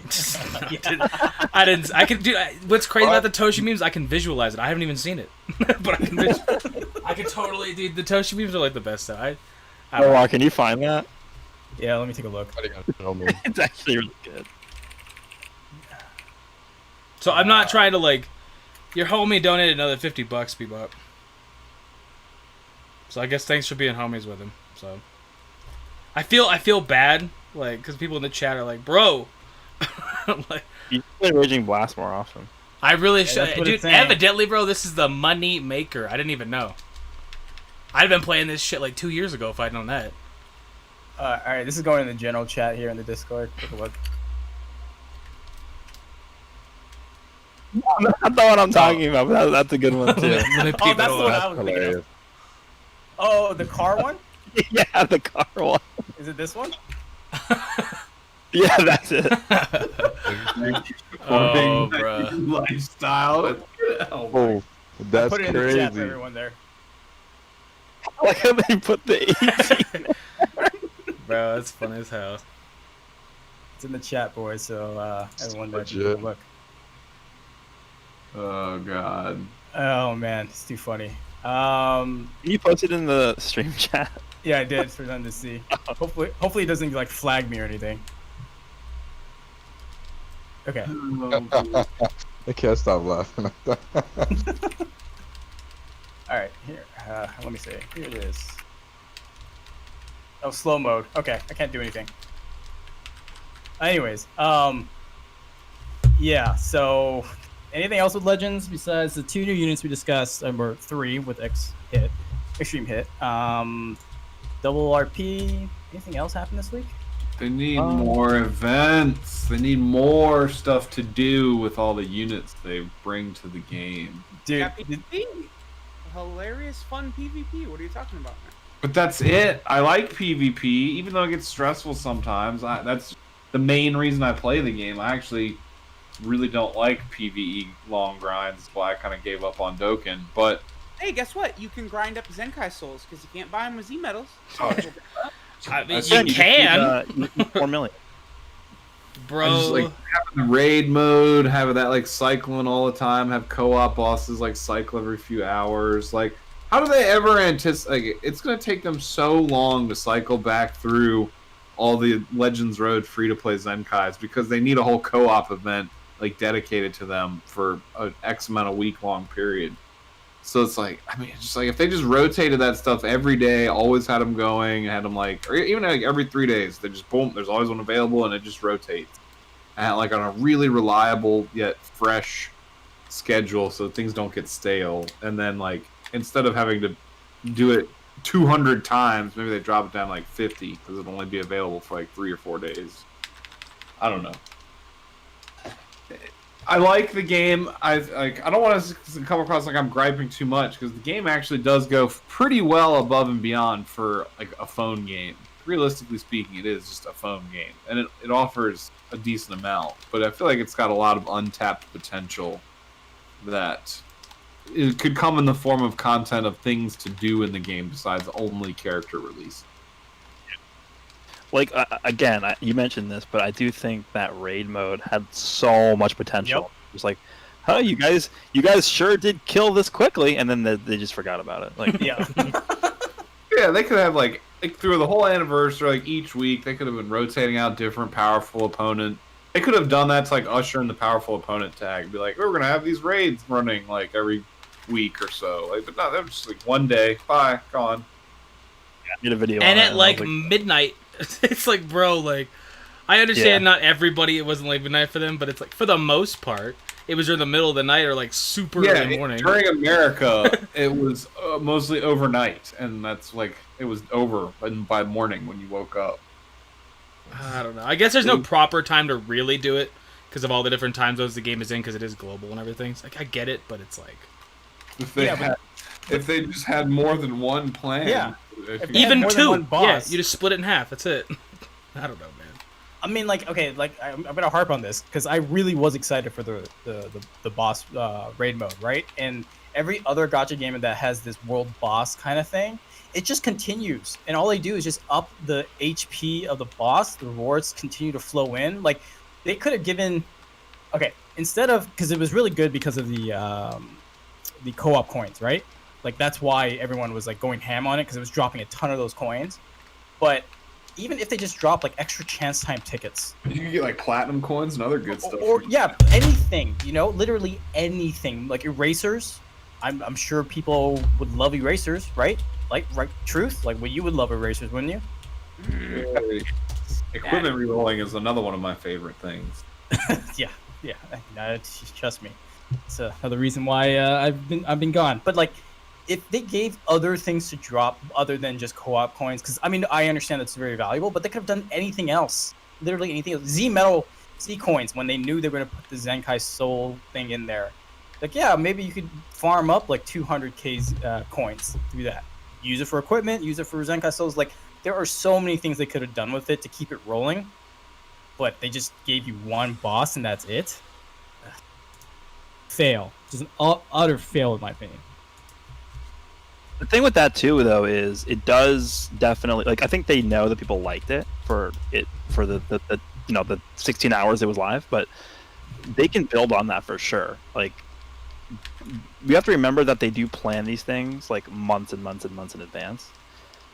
I didn't. I can do. What's crazy about the Toshi memes? I can visualize it. I haven't even seen it, but I can. I can totally. Dude, the Toshi memes are like the best. I Oh, can you find that? Yeah, let me take a look. It's actually really good. So I'm not trying to like. Your homie donated another $50, Bebop. So I guess thanks for being homies with him. So I feel bad, like, because people in the chat are like, bro. I'm like, You should play Raging Blast more often. I really that's should, what dude. it's saying. Evidently, bro, this is the money maker. I didn't even know. I'd been playing this shit like 2 years ago if I'd known that. All right, this is going in the general chat here in the Discord. Take a look. That's not what I'm talking about, but that's a good one too. Let me Oh, peep that's it the one out. I was thinking Hilarious. of. Oh, the car one? Yeah, the car one. Is it this one? Yeah, that's it. Oh, bruh. Lifestyle. Oh, that's Put it in the chat for crazy. everyone there. I like how they put the 18. Bro, that's funny as hell. It's in the chat, boys. So everyone there, can take Legit. a look. Oh god. Oh man, it's too funny. Can you post it in the stream chat? Yeah, I did for them to see. Hopefully it doesn't like flag me or anything. Okay. I can't stop laughing at that. All right. Here. Let me see. Here it is. Oh, slow mode. Okay, I can't do anything. Anyways, yeah. So, anything else with Legends besides the 2 new units we discussed, or 3 with Extreme Hit? Double RP. Anything else happen this week? They need more events. They need more stuff to do with all the units they bring to the game. Dude, Yeah, PvP. Hilarious, fun PvP. What are you talking about, man? But that's it. I like PvP, even though it gets stressful sometimes. That's the main reason I play the game. I actually really don't like PvE long grinds. That's why I kind of gave up on Dokkan. But Hey, guess what? You can grind up Zenkai souls because you can't buy them with Z medals. I mean, That's you it. can, 4 million. bro. I just like having the raid mode, having that like cycling all the time, have co-op bosses like cycle every few hours. Like, how do they ever anticipate? Like, it's gonna take them so long to cycle back through all the Legends Road free-to-play Zenkais because they need a whole co-op event like dedicated to them for an X amount of week-long period. So it's like, I mean, it's just like if they just rotated that stuff every day, always had them going, had them like, or even like every 3 days, they just boom, there's always one available, and it just rotates, and like on a really reliable yet fresh schedule, so things don't get stale. And then like instead of having to do it 200 times, maybe they drop it down to like 50 because it'll only be available for like 3 or 4 days. I don't know. I like the game. I don't want to come across like I'm griping too much because the game actually does go pretty well above and beyond for like a phone game. Realistically speaking, it is just a phone game, and it offers a decent amount. But I feel like it's got a lot of untapped potential that it could come in the form of content of things to do in the game besides only character release. Like again, you mentioned this, but I do think that raid mode had so much potential. Yep. It was like, oh, you guys sure did kill this quickly, and then they just forgot about it. Like, yeah. Yeah, they could have like through the whole anniversary, like each week, they could have been rotating out different powerful opponent. They could have done that to like usher in the powerful opponent tag, be like, oh, we're gonna have these raids running like every week or so. Like, but no, that was just like one day, bye, gone. I made a video. And on it, at I like was midnight, it's like, bro, like, I understand not everybody, it wasn't like midnight for them, but it's like, for the most part, it was during the middle of the night or like super early morning. During America, it was mostly overnight, and that's like it was over by morning when you woke up. I don't know. I guess there's no proper time to really do it because of all the different time zones the game is in because it is global and everything. It's like, I get it, but it's like... If they just had more than one plan. Yeah. Even more than 2. one Yeah, boss. you just split it in half. That's it. I don't know, man. I mean, like, okay, like I'm gonna harp on this because I really was excited for the boss raid mode, right? And every other gacha game that has this world boss kind of thing, it just continues, and all they do is just up the HP of the boss. The rewards continue to flow in. Like they could have given, okay, instead of, because it was really good because of the co-op coins, right? Like that's why everyone was like going ham on it, because it was dropping a ton of those coins. But even if they just drop like extra chance time tickets, you can get like platinum coins and other good stuff. Or yeah, anything, you know, literally anything, like erasers. I'm sure people would love erasers, right? Like, right, truth, like, well, you would love erasers, wouldn't you? Equipment rerolling is another one of my favorite things. yeah, trust me. It's another reason why I've been gone. But like, if they gave other things to drop other than just co-op coins, because I mean, I understand that's very valuable, but they could have done anything else, literally anything else. Z coins, when they knew they were gonna put the Zenkai Soul thing in there, like, yeah, maybe you could farm up like 200k coins through that. Use it for equipment, use it for Zenkai Souls. Like, there are so many things they could have done with it to keep it rolling, but they just gave you one boss and that's it. Fail. Just an utter fail in my opinion. The thing with that too, though, is it does definitely, like, I think they know that people liked it for the you know, the 16 hours it was live, but they can build on that for sure. Like, we have to remember that they do plan these things like months and months and months in advance.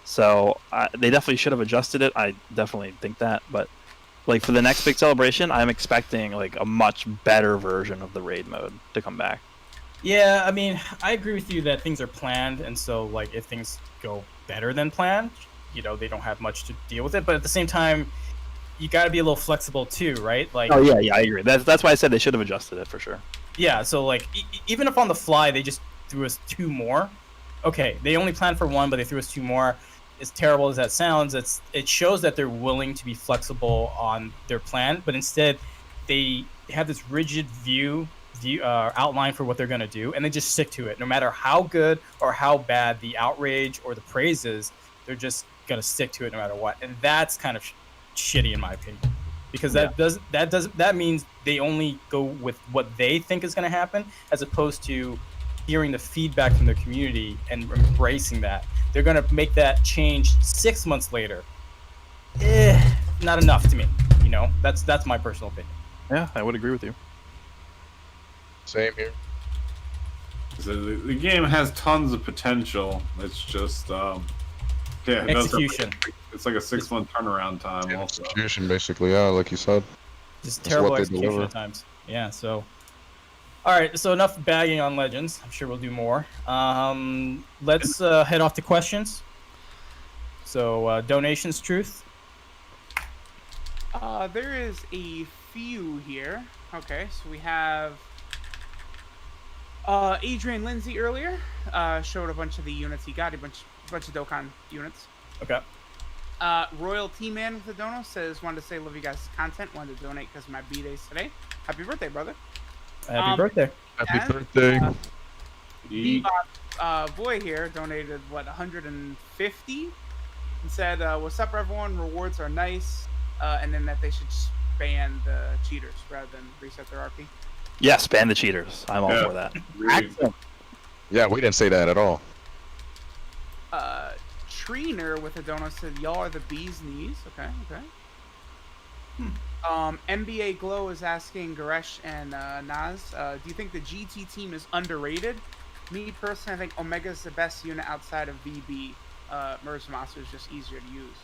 So they definitely should have adjusted it. I definitely think that. But like for the next big celebration, I'm expecting like a much better version of the raid mode to come back. Yeah, I mean, I agree with you that things are planned, and so like if things go better than planned, you know, they don't have much to deal with it. But at the same time, you got to be a little flexible too, right? Like, oh yeah, I agree. That's why I said they should have adjusted it for sure. Yeah, so like even if on the fly they just threw us 2 more, okay, they only planned for 1, but they threw us 2 more. As terrible as that sounds, it shows that they're willing to be flexible on their plan, but instead they have this rigid view outline for what they're going to do, and they just stick to it. No matter how good or how bad the outrage or the praise is, they're just going to stick to it no matter what, and that's kind of shitty in my opinion. Because that means they only go with what they think is going to happen, as opposed to hearing the feedback from their community and embracing that. They're going to make that change 6 months later. Not enough to me. You know, that's my personal opinion. Yeah, I would agree with you. Same here. So the game has tons of potential. It's just execution. It's like a 6-month turnaround time. Yeah, also. execution, basically, yeah, like you said. Just terrible execution at times. Yeah, so. All right, so enough bagging on Legends. I'm sure we'll do more. Let's head off to questions. So, donations, Truth? There is a few here. Okay, so we have Adrian Lindsay earlier showed a bunch of the units he got, a bunch of Dokkan units. Okay. Royal T-Man with the dono says, wanted to say love you guys' content, wanted to donate because my B-day's today. Happy birthday, brother. Happy birthday. Happy birthday. Bebop boy here donated, what, 150? And said, what's up, everyone? Rewards are nice. And then that they should just ban the cheaters rather than reset their RP. Yes, ban the cheaters. I'm all for that. Yeah, we didn't say that at all. Treener with a donut said, y'all are the bee's knees. Okay. NBA Glow is asking Garesh and Naz, do you think the GT team is underrated? Me personally, I think Omega's the best unit outside of VB. Merge Master is just easier to use.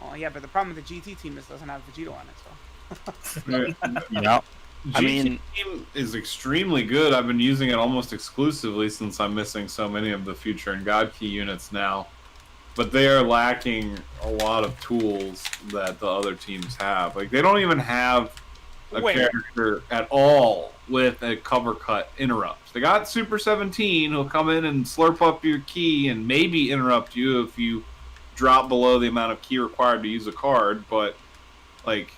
Oh yeah, but the problem with the GT team is it doesn't have Vegito on it, so. Yeah. I mean, team is extremely good. I've been using it almost exclusively since I'm missing so many of the Future and God Key units now. But they are lacking a lot of tools that the other teams have. Like, they don't even have a character at all with a cover cut interrupt. They got Super 17 who'll come in and slurp up your key and maybe interrupt you if you drop below the amount of key required to use a card, but like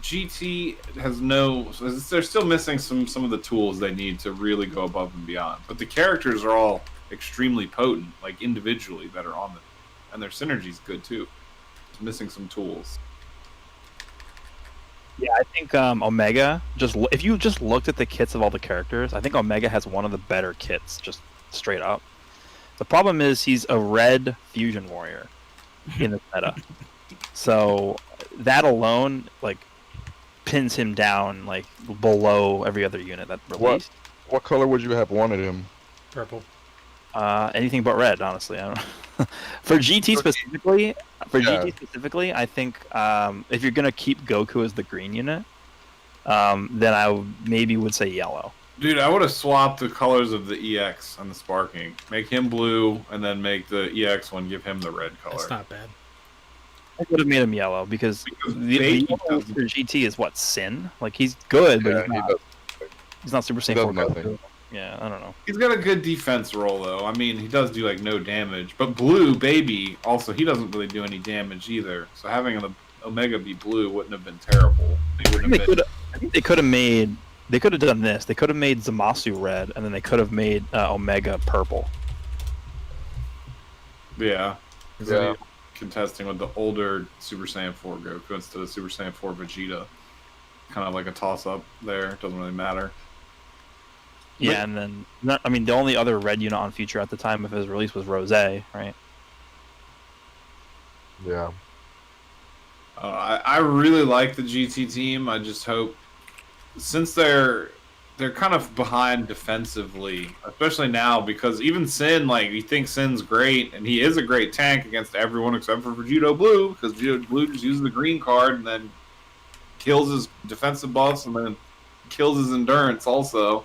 GT has no, they're still missing some of the tools they need to really go above and beyond. But the characters are all extremely potent, like individually, that are on them, and their synergy's good too. Just missing some tools. Yeah, I think Omega. If you just looked at the kits of all the characters, I think Omega has one of the better kits, just straight up. The problem is he's a red fusion warrior in the meta, so that alone like pins him down like below every other unit that released. What color would you have wanted him? Purple. Anything but red, honestly. I don't know. For GT specifically, I think if you're gonna keep Goku as the green unit, then I maybe would say yellow. Dude, I would have swapped the colors of the EX and the Sparking. Make him blue, and then make the EX one give him the red color. That's not bad. I would have made him yellow because the yellow for GT is what, Sin? Like he's good, but he's not Super Saiyan 4 nothing. Yeah, I don't know. He's got a good defense role, though. I mean, he does do, like, no damage. But Blue, Baby, also, he doesn't really do any damage either. So having an Omega be blue wouldn't have been terrible. I think they could have made... They could have done this. They could have made Zamasu red, and then they could have made Omega purple. Yeah. Yeah. Contesting with the older Super Saiyan 4 Goku instead of Super Saiyan 4 Vegeta. Kind of like a toss-up there. Doesn't really matter. Yeah, and then the only other red unit on Future at the time of his release was Rose, right? Yeah. I really like the GT team. I just hope, since they're kind of behind defensively, especially now, because even Sin, like, you think Sin's great, and he is a great tank against everyone except for Vegito Blue, because Vegito Blue just uses the green card and then kills his defensive buffs and then kills his endurance also.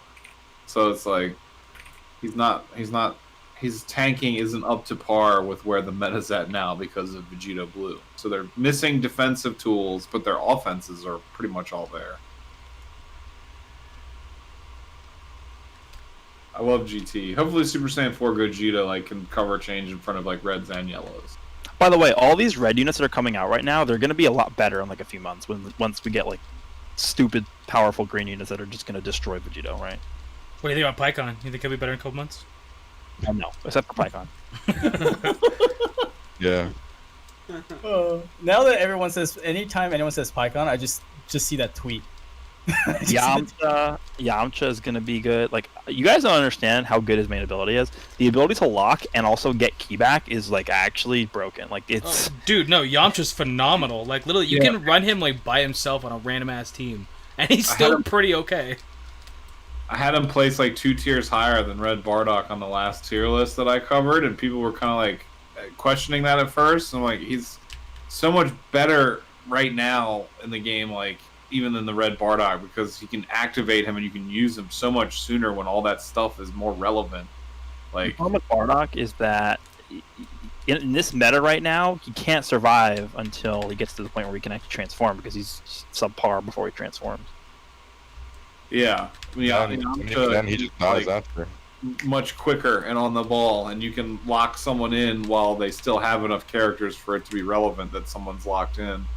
So it's like his tanking isn't up to par with where the meta's at now because of Vegito Blue. So they're missing defensive tools, but their offenses are pretty much all there. I love GT. Hopefully Super Saiyan 4 Gogeta can cover change in front of reds and yellows. By the way, all these red units that are coming out right now, they're going to be a lot better in a few months once we get stupid powerful green units that are just going to destroy Vegito, right? What do you think about Pycon? You think he'll be better in a couple months? No, except for Pycon. Yeah. Now that everyone says, anytime anyone says Pycon, I just see that tweet. Yamcha is gonna be good. You guys don't understand how good his main ability is. The ability to lock and also get key back is actually broken. It's dude, no, Yamcha's phenomenal. Literally, you can run him by himself on a random ass team, and he's still pretty okay. I had him placed 2 tiers higher than Red Bardock on the last tier list that I covered, and people were kind of questioning that at first. I'm he's so much better right now in the game, even than the Red Bardock, because you can activate him and you can use him so much sooner when all that stuff is more relevant. The problem with Bardock is that in this meta right now, he can't survive until he gets to the point where he can actually transform, because he's subpar before he transforms. Yeah. Then he just dies after. Much quicker and on the ball, and you can lock someone in while they still have enough characters for it to be relevant that someone's locked in.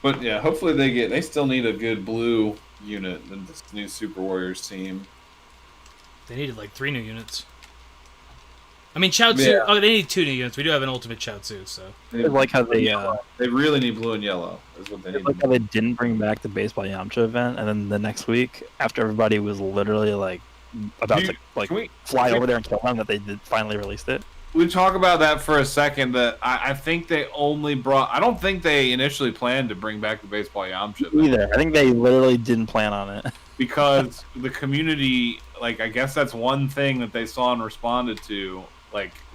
But yeah, hopefully they still need a good blue unit in this new Super Warriors team. They needed 3 new units. I mean, Chaozu. Yeah. Oh, they need 2 new units. We do have an ultimate Chaozu, so. I like how they really need blue and yellow. Is what they need. Like how they didn't bring back the Baseball Yamcha event, and then the next week, after everybody was literally about to fly over there and kill them, that they finally released it. We talk about that for a second. That I think they only brought. I don't think they initially planned to bring back the Baseball Yamcha either. I think they literally didn't plan on it because the community, I guess that's one thing that they saw and responded to,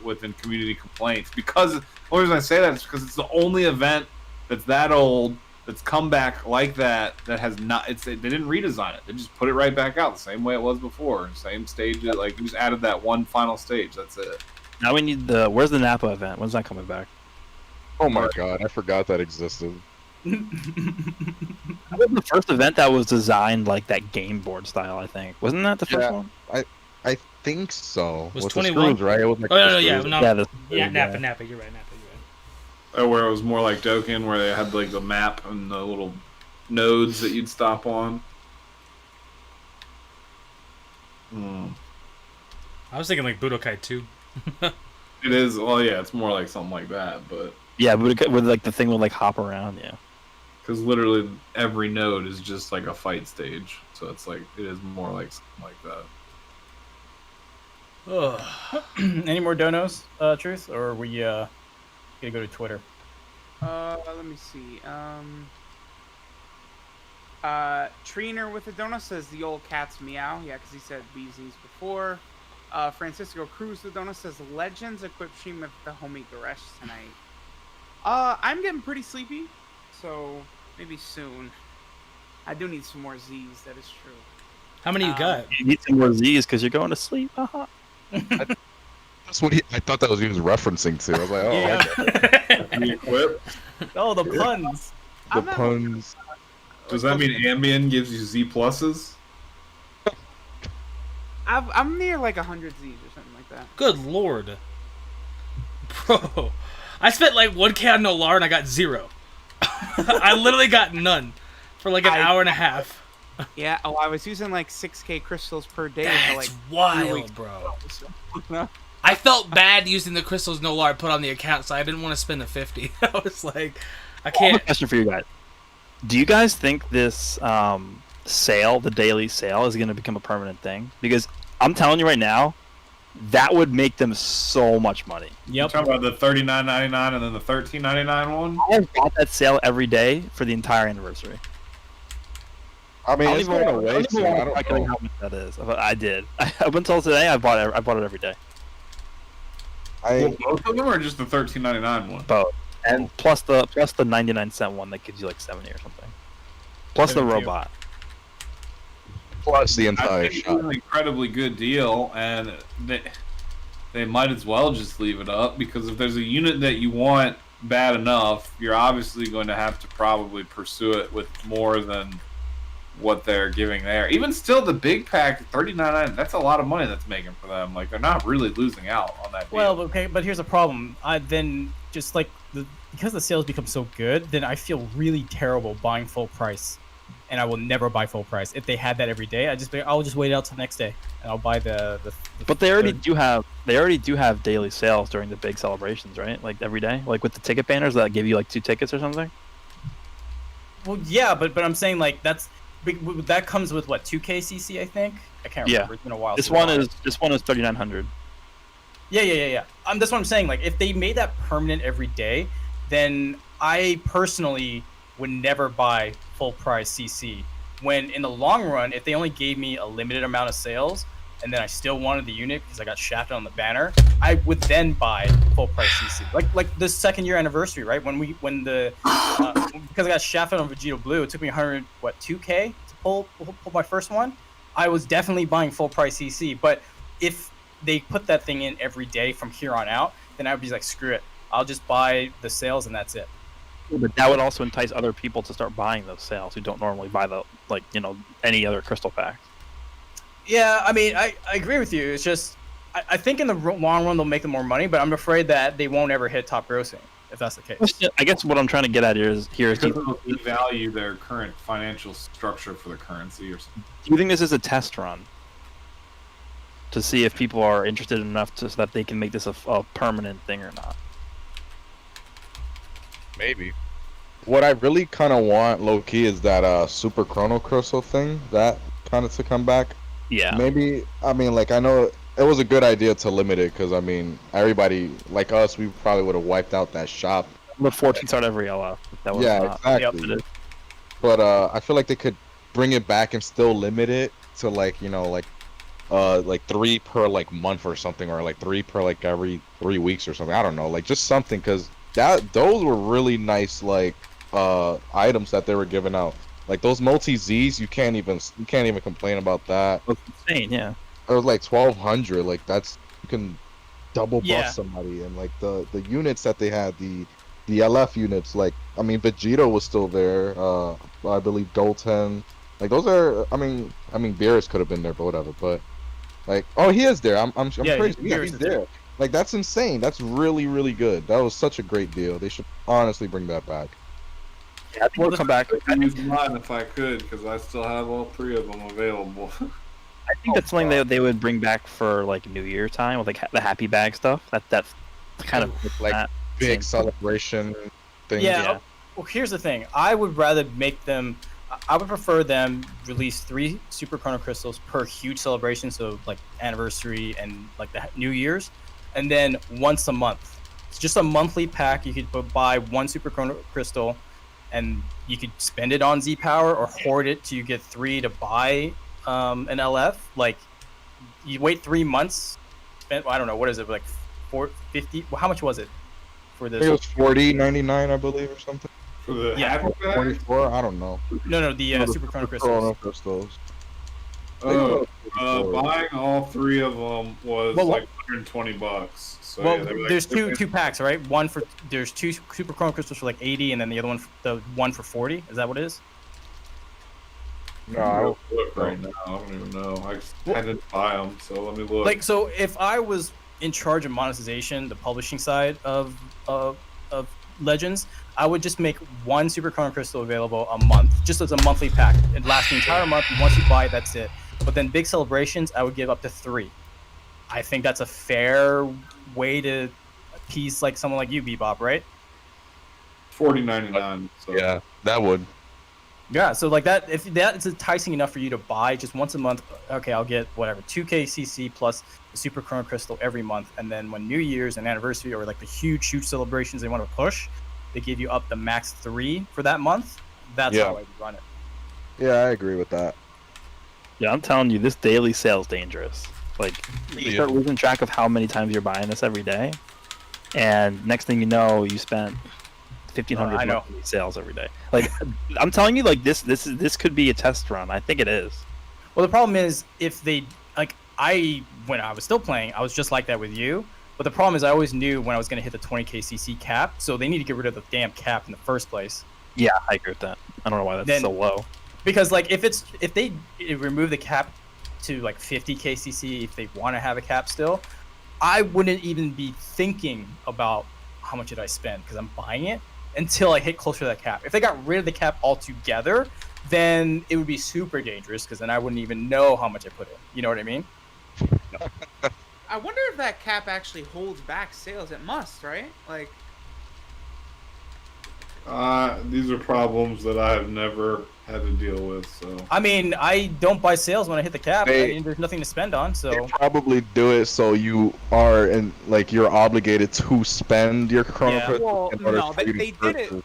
within community complaints. Because the only reason I say that is because it's the only event that's that old that's come back like that has not. They didn't redesign it. They just put it right back out the same way it was before. Same stage. We just added that one final stage. That's it. Now we need where's the Napa event? When's that coming back? Oh my god, I forgot that existed. That was the first event that was designed that game board style, I think. Wasn't that the first one? I think so. Was with 21? The screws, right? It was Napa. You're right, Napa. Oh, where it was more like Dokkan, where they had the map and the little nodes that you'd stop on. I was thinking Budokai 2. It is. Well, yeah, it's more like something like that, but Yeah, but with like the thing would like hop around. Yeah. Because literally every node is just like a fight stage, so it's like it is more like something like that. Any more donos, Truth, or are we gonna go to Twitter? Let me see. Trainer with a donut says the old cat's meow. Yeah, because he said bees knees before. Francisco Cruz with a donut says Legends equipped stream with the homie Goresh tonight. I'm getting pretty sleepy, so maybe soon. I do need some more Z's. That is true. How many you got? You need some more Z's because you're going to sleep. Uh-huh. That's what I thought that was he was referencing to. I was like, oh, Yeah. okay. Equip. Oh, the puns. The puns. Does that mean Ambien gives you Z pluses? I'm near like 100 Z's or something like that. Good lord. Bro. I spent like 1K on Nolar and I got 0. I literally got none for like an hour and a half. Yeah, I was using like 6K crystals per day for like That's wild, bro. I felt bad using the crystals Nolar put on the account, so I didn't want to spend the 50. I was like, I I have can't. a question for you guys. Do you guys think this sale, the daily sale, is going to become a permanent thing? Because I'm telling you right now, that would make them so much money. You're talking about the $39.99 and then the $13.99 one? I have bought that sale every day for the entire anniversary. I mean, I don't it's even going want- away I don't soon. even I want to don't calculate know. how much that is. I did. Up until today, I bought it every day. Well, both of them or just the $13.99 one? Both. And plus the 99-cent one that gives you like 70 or something. Plus the Good deal. robot. Plus the I entire think it's shop. an incredibly good deal, and they might as well just leave it up, because if there's a unit that you want bad enough, you're obviously going to have to probably pursue it with more than what they're giving there. Even still, the big pack, $39.99, that's a lot of money that's making for them. Like, they're not really losing out on that deal. Well, okay, but here's a problem. Then just like because the sales become so good, then I feel really terrible buying full price, and I will never buy full price. If they had that every day, I'll just wait out till next day, and I'll buy the But they already do have daily sales during the big celebrations, right? Like every day, like with the ticket banners that give you like 2 tickets or something. Well, yeah, but I'm saying like that comes with what 2K CC, I think. I can't Yeah. remember. It's been a while. This since I one bought is 3,900. Yeah. That's what I'm saying. Like, if they made that permanent every day, then I personally would never buy full price CC. When in the long run, if they only gave me a limited amount of sales, and then I still wanted the unit because I got shafted on the banner, I would then buy full price CC. Like the 2nd year anniversary, right? Because I got shafted on Vegito Blue, it took me 2K to pull my first one. I was definitely buying full price CC, but if they put that thing in every day from here on out, then I would be like, screw it. I'll just buy the sales and that's it. But that would also entice other people to start buying those sales who don't normally buy any other crystal pack. Yeah, I mean, I agree with you. It's just, I think in the long run they'll make them more money, but I'm afraid that they won't ever hit top grossing, if that's the case. I guess what I'm trying to get at here is Because they'll devalue their current financial structure for the currency or something. do you think this is a test run to see if people are interested enough so that they can make this a permanent thing or not? Maybe. What I really kind of want, low key, is that Super Chrono Crystal thing, that kind of to come back. Yeah. Maybe, I mean, like, I know it was a good idea to limit it, because, I mean, everybody, like us, we probably would have wiped out that shop. But 14 start every LF. That was Yeah, not exactly. Yep, But I feel like they could bring it back and still limit it to, like, you know, like 3 per, like, month or something, or, like, 3 per, like, every 3 weeks or something. I don't know, like, just something, because those were really nice, like, items that they were giving out. Like those multi-Zs, you can't even complain about that. That's insane, yeah. It was like 1,200. Like that's, you can double buff Yeah. somebody, and like the units that they had, the LF units. Like I mean, Vegito was still there. I believe Golten. Like those are. I mean, Beerus could have been there, but whatever. But like, oh, he is there. I'm Yeah, pretty sure Beerus he's is there. Like that's insane. That's really, really good. That was such a great deal. They should honestly bring that back. Yeah, I think we'll come back. I'd use mine if I could, because I still have all 3 of them available. I think that's something they would bring back for like New Year time with like the happy bag stuff. That's kind of Like that. big same. celebration thing. Yeah. Well, here's the thing. I would rather make them. I would prefer them release 3 Super Chrono Crystals per huge celebration, so like anniversary and like the New Year's, and then once a month. It's just a monthly pack. You could buy 1 Super Chrono Crystal, and you could spend it on Z Power or hoard it till you get 3 to buy an LF. Like you wait 3 months. Spend I don't know what is it like 450. Well, how much was it for I this? think it was 40.99, I believe, or something. For the Yeah. Happy Pack? 44, I don't know. No, the Super Chrono Crystals. Chrono Crystals. Buying all 3 of them was Well, like $120. So Well, yeah, they were like, there's two packs, right? There's 2 Super Chrono Crystals for like 80, and then the other one, the one for 40. Is that what it is? No, I don't look right now. I don't even know. I just had to buy them, so let me look. Like, so if I was in charge of monetization, the publishing side of Legends, I would just make 1 Super Chrono Crystal available a month, just as a monthly pack. It lasts the entire month. Once you buy it, that's it. But then big celebrations, I would give up to 3. I think that's a fair way to appease like someone like you, Bebop, right? $40.99. So. Yeah, that would. Yeah, so like that, if that's enticing enough for you to buy just once a month, okay, I'll get whatever 2K CC plus the Super Chrono Crystal every month, and then when New Year's and anniversary or like the huge celebrations they want to push, they give you up the max 3 for that month. That's how I would run it. Yeah, I agree with that. Yeah, I'm telling you, this daily sale's dangerous. Like, you start losing track of how many times you're buying this every day, and next thing you know, you spent 1,500 monthly sales every day. Like, I'm telling you, like this could be a test run. I think it is. Well, the problem is if they like when I was still playing, I was just like that with you. But the problem is I always knew when I was going to hit the 20k CC cap, so they need to get rid of the damn cap in the first place. Yeah, I agree with that. I don't know why that's so low. Because like if they remove the cap to like 50k CC, if they want to have a cap still, I wouldn't even be thinking about how much did I spend because I'm buying it until I hit closer to that cap. If they got rid of the cap altogether, then it would be super dangerous because then I wouldn't even know how much I put in. You know what I mean? I wonder if that cap actually holds back sales. It must, right? Like, these are problems that I have never had to deal with. So I mean, I don't buy sales when I hit the cap. I mean, there's nothing to spend on. So they probably do it so you are you're obligated to spend your Chrono Crystal. Well, in order no, for you they to did it. purchase.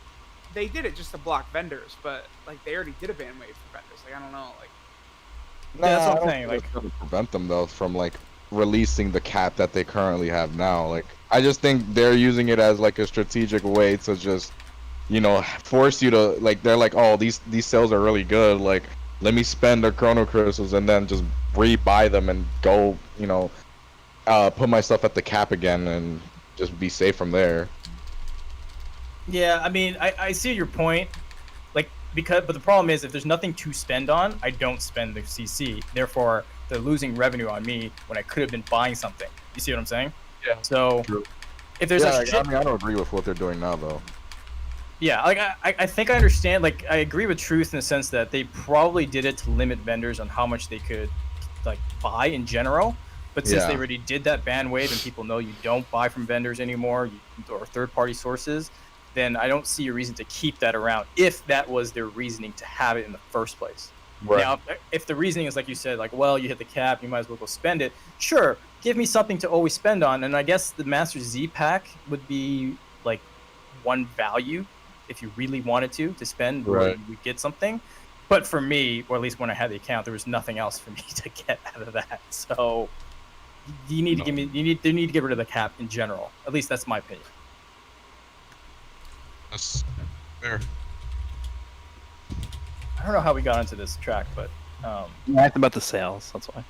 They did it just to block vendors, but like they already did a ban wave for vendors. Like I don't know, like. that's what I'm I don't saying, think like- it's gonna prevent them though from like releasing the cap that they currently have now. Like I just think they're using it as like a strategic way to just force you to like they're like, oh, these sales are really good, like let me spend the Chrono Crystals and then just rebuy them and go put myself at the cap again and just be safe from there. Yeah, I mean, I see your point. Like, but the problem is if there's nothing to spend on, I don't spend the CC. Therefore, they're losing revenue on me when I could have been buying something. You see what I'm saying? Yeah. So, True. if there's I mean, I don't agree with what they're doing now though. yeah, like I think I understand. Like, I agree with Truth in the sense that they probably did it to limit vendors on how much they could like buy in general. But since they already did that ban wave and people know you don't buy from vendors anymore or third-party sources, then I don't see a reason to keep that around if that was their reasoning to have it in the first place. Right. Now, if the reasoning is like you said, like, well, you hit the cap, you might as well go spend it. Sure, give me something to always spend on, and I guess the Master Z pack would be like one value if you really wanted to spend where you would get something. But for me, or at least when I had the account, there was nothing else for me to get out of that. So you need to give me, they need to get rid of the cap in general. At least that's my opinion. That's fair. I don't know how we got into this track, but I asked about the sales. That's why.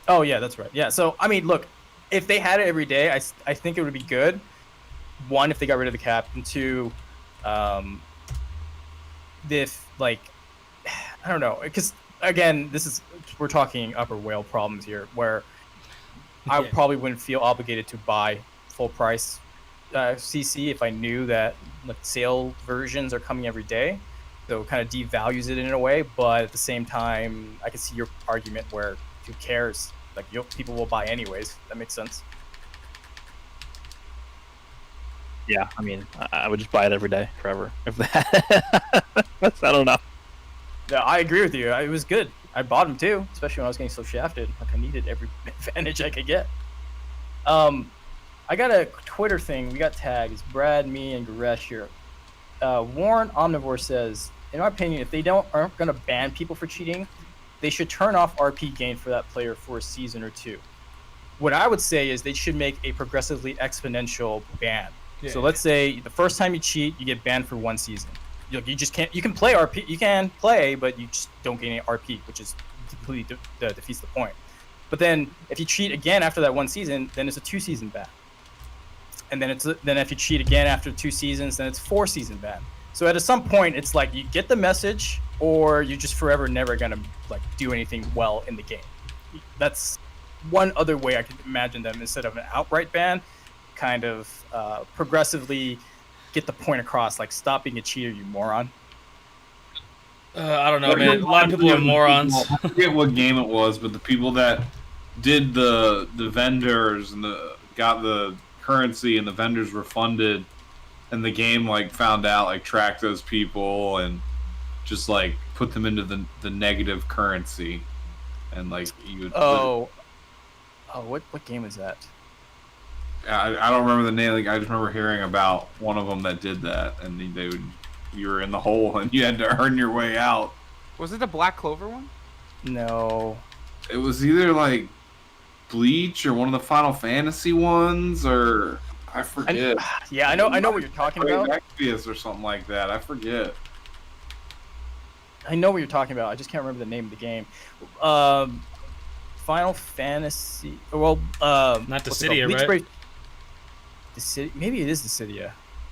Oh yeah, that's right. Yeah. So I mean, look, if they had it every day, I think it would be good. One, if they got rid of the cap, and two, if like, I don't know, because again, we're talking upper whale problems here, where I probably wouldn't feel obligated to buy full price CC if I knew that like sale versions are coming every day. So it kind of devalues it in a way, but at the same time, I can see your argument where who cares? Like people will buy anyways. That makes sense. Yeah, I mean, I would just buy it every day, forever. If that, I don't know. Yeah, I agree with you. It was good. I bought them too, especially when I was getting so shafted. Like I needed every advantage I could get. I got a Twitter thing. We got tagged. It's Brad, me, and Goresh here. Warren Omnivore says, in our opinion, if they aren't going to ban people for cheating, they should turn off RP gain for that player for a season or two. What I would say is they should make a progressively exponential ban. Yeah. So let's say the first time you cheat, you get banned for 1 season. You just can't. You can play RP. You can play, but you just don't get any RP, which is completely defeats the point. But then if you cheat again after that 1 season, then it's a 2-season ban. And then if you cheat again after 2 seasons, then it's 4-season ban. So at some point, it's like you get the message, or you're just forever never gonna like do anything well in the game. That's one other way I could imagine them, instead of an outright ban, kind of progressively get the point across, like stop being a cheater, you moron. I don't know, man. A lot of people are morons. I forget what game it was, but the people that did the vendors and got the currency and the vendors refunded, and the game like found out, like tracked those people and just like put them into the negative currency, and like you would. What game is that? I don't remember the name. Like I just remember hearing about one of them that did that, and you were in the hole and you had to earn your way out. Was it the Black Clover one? No. It was either like Bleach or one of the Final Fantasy ones, or I forget. Yeah, I know what you're talking about. Exvius or something like that. I forget. I know what you're talking about. I just can't remember the name of the game. Final Fantasy. Well, not Dissidia, right? Maybe it is Dissidia.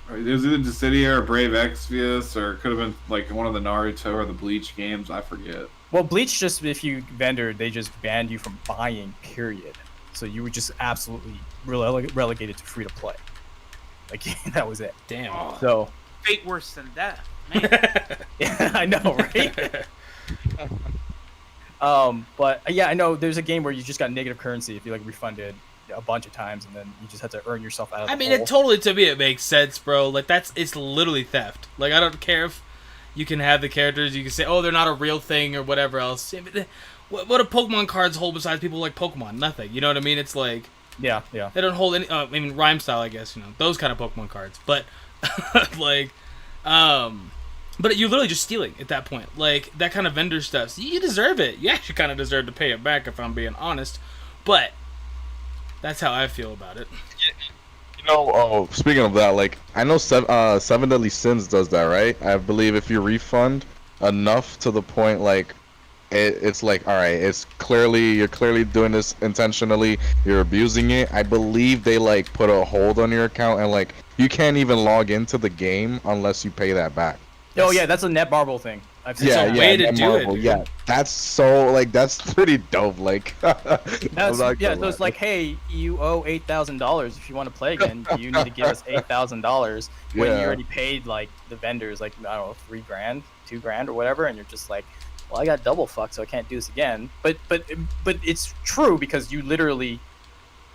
It was either Dissidia or Brave Exvius, or it could have been like one of the Naruto or the Bleach games. I forget. Well, Bleach, just if you vendor, they just banned you from buying, period. So you were just absolutely relegated to free to play. Like that was it. Damn. Oh, so fate worse than death. Man. Yeah, I know, right? But yeah, I know there's a game where you just got negative currency if you like refunded a bunch of times, and then you just had to earn yourself out of the hole. It totally, to me, it makes sense, bro. Like it's literally theft. Like I don't care if you can have the characters, you can say, oh, they're not a real thing or whatever else. What do Pokemon cards hold besides people like Pokemon? Nothing. You know what I mean? It's like, yeah. They don't hold any. I mean, Rhyme Style, I guess, those kind of Pokemon cards. But like, but you're literally just stealing at that point. Like that kind of vendor stuff. So you deserve it. You actually kind of deserve to pay it back, if I'm being honest. But that's how I feel about it. Speaking of that, like I know Seven Deadly Sins does that, right? I believe if you refund enough to the point, like it's like, all right, you're clearly doing this intentionally, you're abusing it. I believe they like put a hold on your account, and like you can't even log into the game unless you pay that back. Oh yeah, that's a Netmarble thing. I've seen way to do it. Dude. Yeah, that's pretty dope. Like, so it's like, hey, you owe $8,000 if you want to play again. You need to give us $8,000 when you already paid like the vendors, like I don't know, $3,000, $2,000, or whatever, and you're just like, well, I got double fucked, so I can't do this again. But it's true, because you literally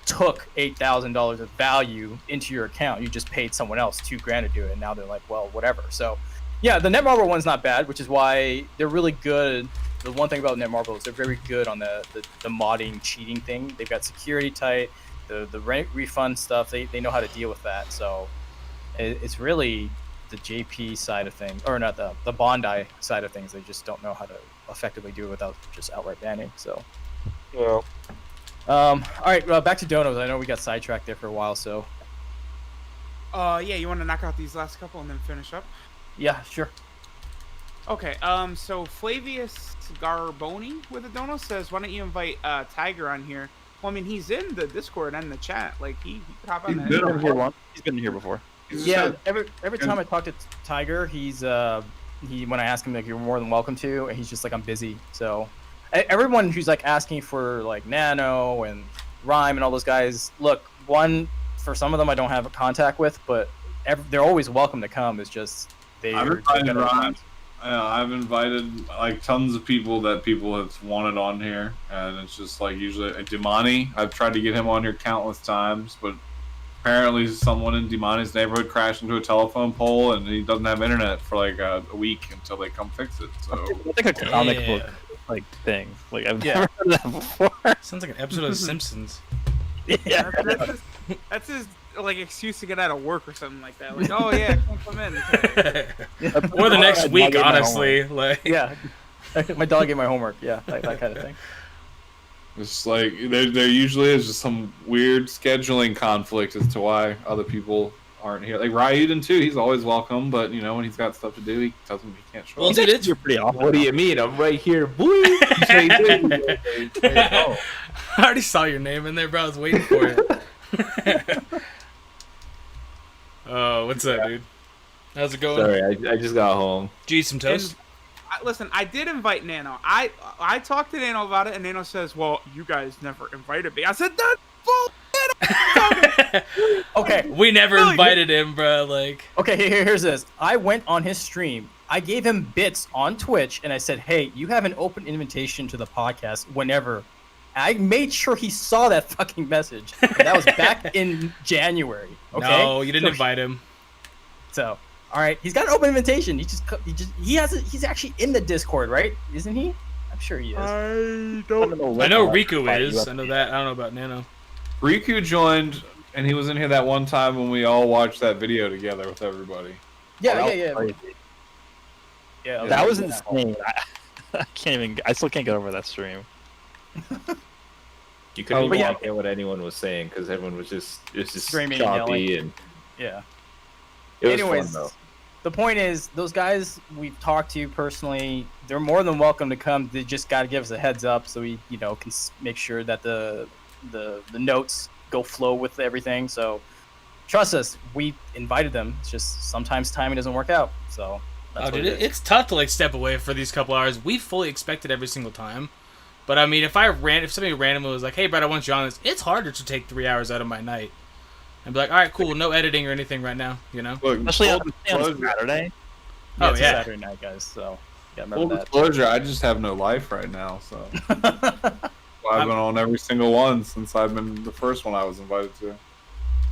took $8,000 of value into your account. You just paid someone else $2,000 to do it, and now they're like, well, whatever. So. Yeah, the Netmarble one's not bad, which is why they're really good. The one thing about Netmarble is they're very good on the modding cheating thing. They've got security tight, the refund stuff. They know how to deal with that. So it's really the JP side of things, or not the Bondi side of things. They just don't know how to effectively do it without just outright banning. So. Yeah. All right, back to donos. I know we got sidetracked there for a while. So. Yeah, you want to knock out these last couple and then finish up? Yeah, sure. Okay, so Flavius Garboni with a dono says, why don't you invite Tiger on here? Well, I mean, he's in the Discord and the chat. Like, he could hop on that. He's been here before. Yeah, every time I talk to Tiger, he's when I ask him, like, you're more than welcome to, and he's just like, I'm busy. So everyone who's like asking for like Nano and Rhyme and all those guys, look, for some of them I don't have a contact with, but they're always welcome to come. It's just I've invited like tons of people that people have wanted on here, and it's just like usually Damani. I've tried to get him on here countless times, but apparently someone in Dimani's neighborhood crashed into a telephone pole, and he doesn't have internet for like a week until they come fix it. So It's like a comic book like thing. Like I've never heard of that before. Sounds like an episode of The Simpsons. Yeah. That's his like excuse to get out of work or something like that. Like, oh yeah, I can't come in. Okay. Or the next week, honestly. Like, Yeah, my dog ate my homework. Yeah, that kind of thing. it's like there usually is just some weird scheduling conflict as to why other people aren't here. Like Ryuden too, he's always welcome, but you know when he's got stuff to do, he tells me he can't show well, up. dude, You're pretty awful. What do you mean? I'm right here. Boy. I already saw your name in there, bro. I was waiting for it. Oh, what's up, dude? How's it going? Sorry, I just got home. Did you eat some toast? Listen, I did invite Nano. I talked to Nano about it, and Nano says, "Well, you guys never invited me." I said, "That's bullshit." Okay, We never invited him, bro. Like, okay. Here's this. I went on his stream. I gave him bits on Twitch, and I said, "Hey, you have an open invitation to the podcast whenever." I made sure he saw that fucking message. And that was back in January. Okay. no, you didn't invite him. So, all right, he's got an open invitation. He's actually in the Discord, right? Isn't he? I'm sure he is. I don't. I know Riku is. I know that. I don't know about Nano. Riku joined, and he was in here that one time when we all watched that video together with everybody. Yeah. That was insane. I can't even. I still can't get over that stream. You couldn't but even yeah. hear what anyone was saying because everyone was just Screaming and choppy yelling. and Yeah. it was Anyways, fun though. the point is, those guys we've talked to personally, they're more than welcome to come. They just got to give us a heads up so we, can make sure that the notes go flow with everything. So trust us, we invited them. It's just sometimes timing doesn't work out. So that's Dude, what it is. it's tough to like step away for these couple hours. We fully expect it every single time. But I mean, if somebody randomly was like, "Hey, Brad, I want you on this," it's harder to take 3 hours out of my night and be like, "All right, cool, no editing or anything right now," you know. Look, Especially on full Saturday. Oh, It's a yeah. Saturday night, guys. So full remember that. disclosure, I just have no life right now, so I've been on every single one since I've been the first one I was invited to.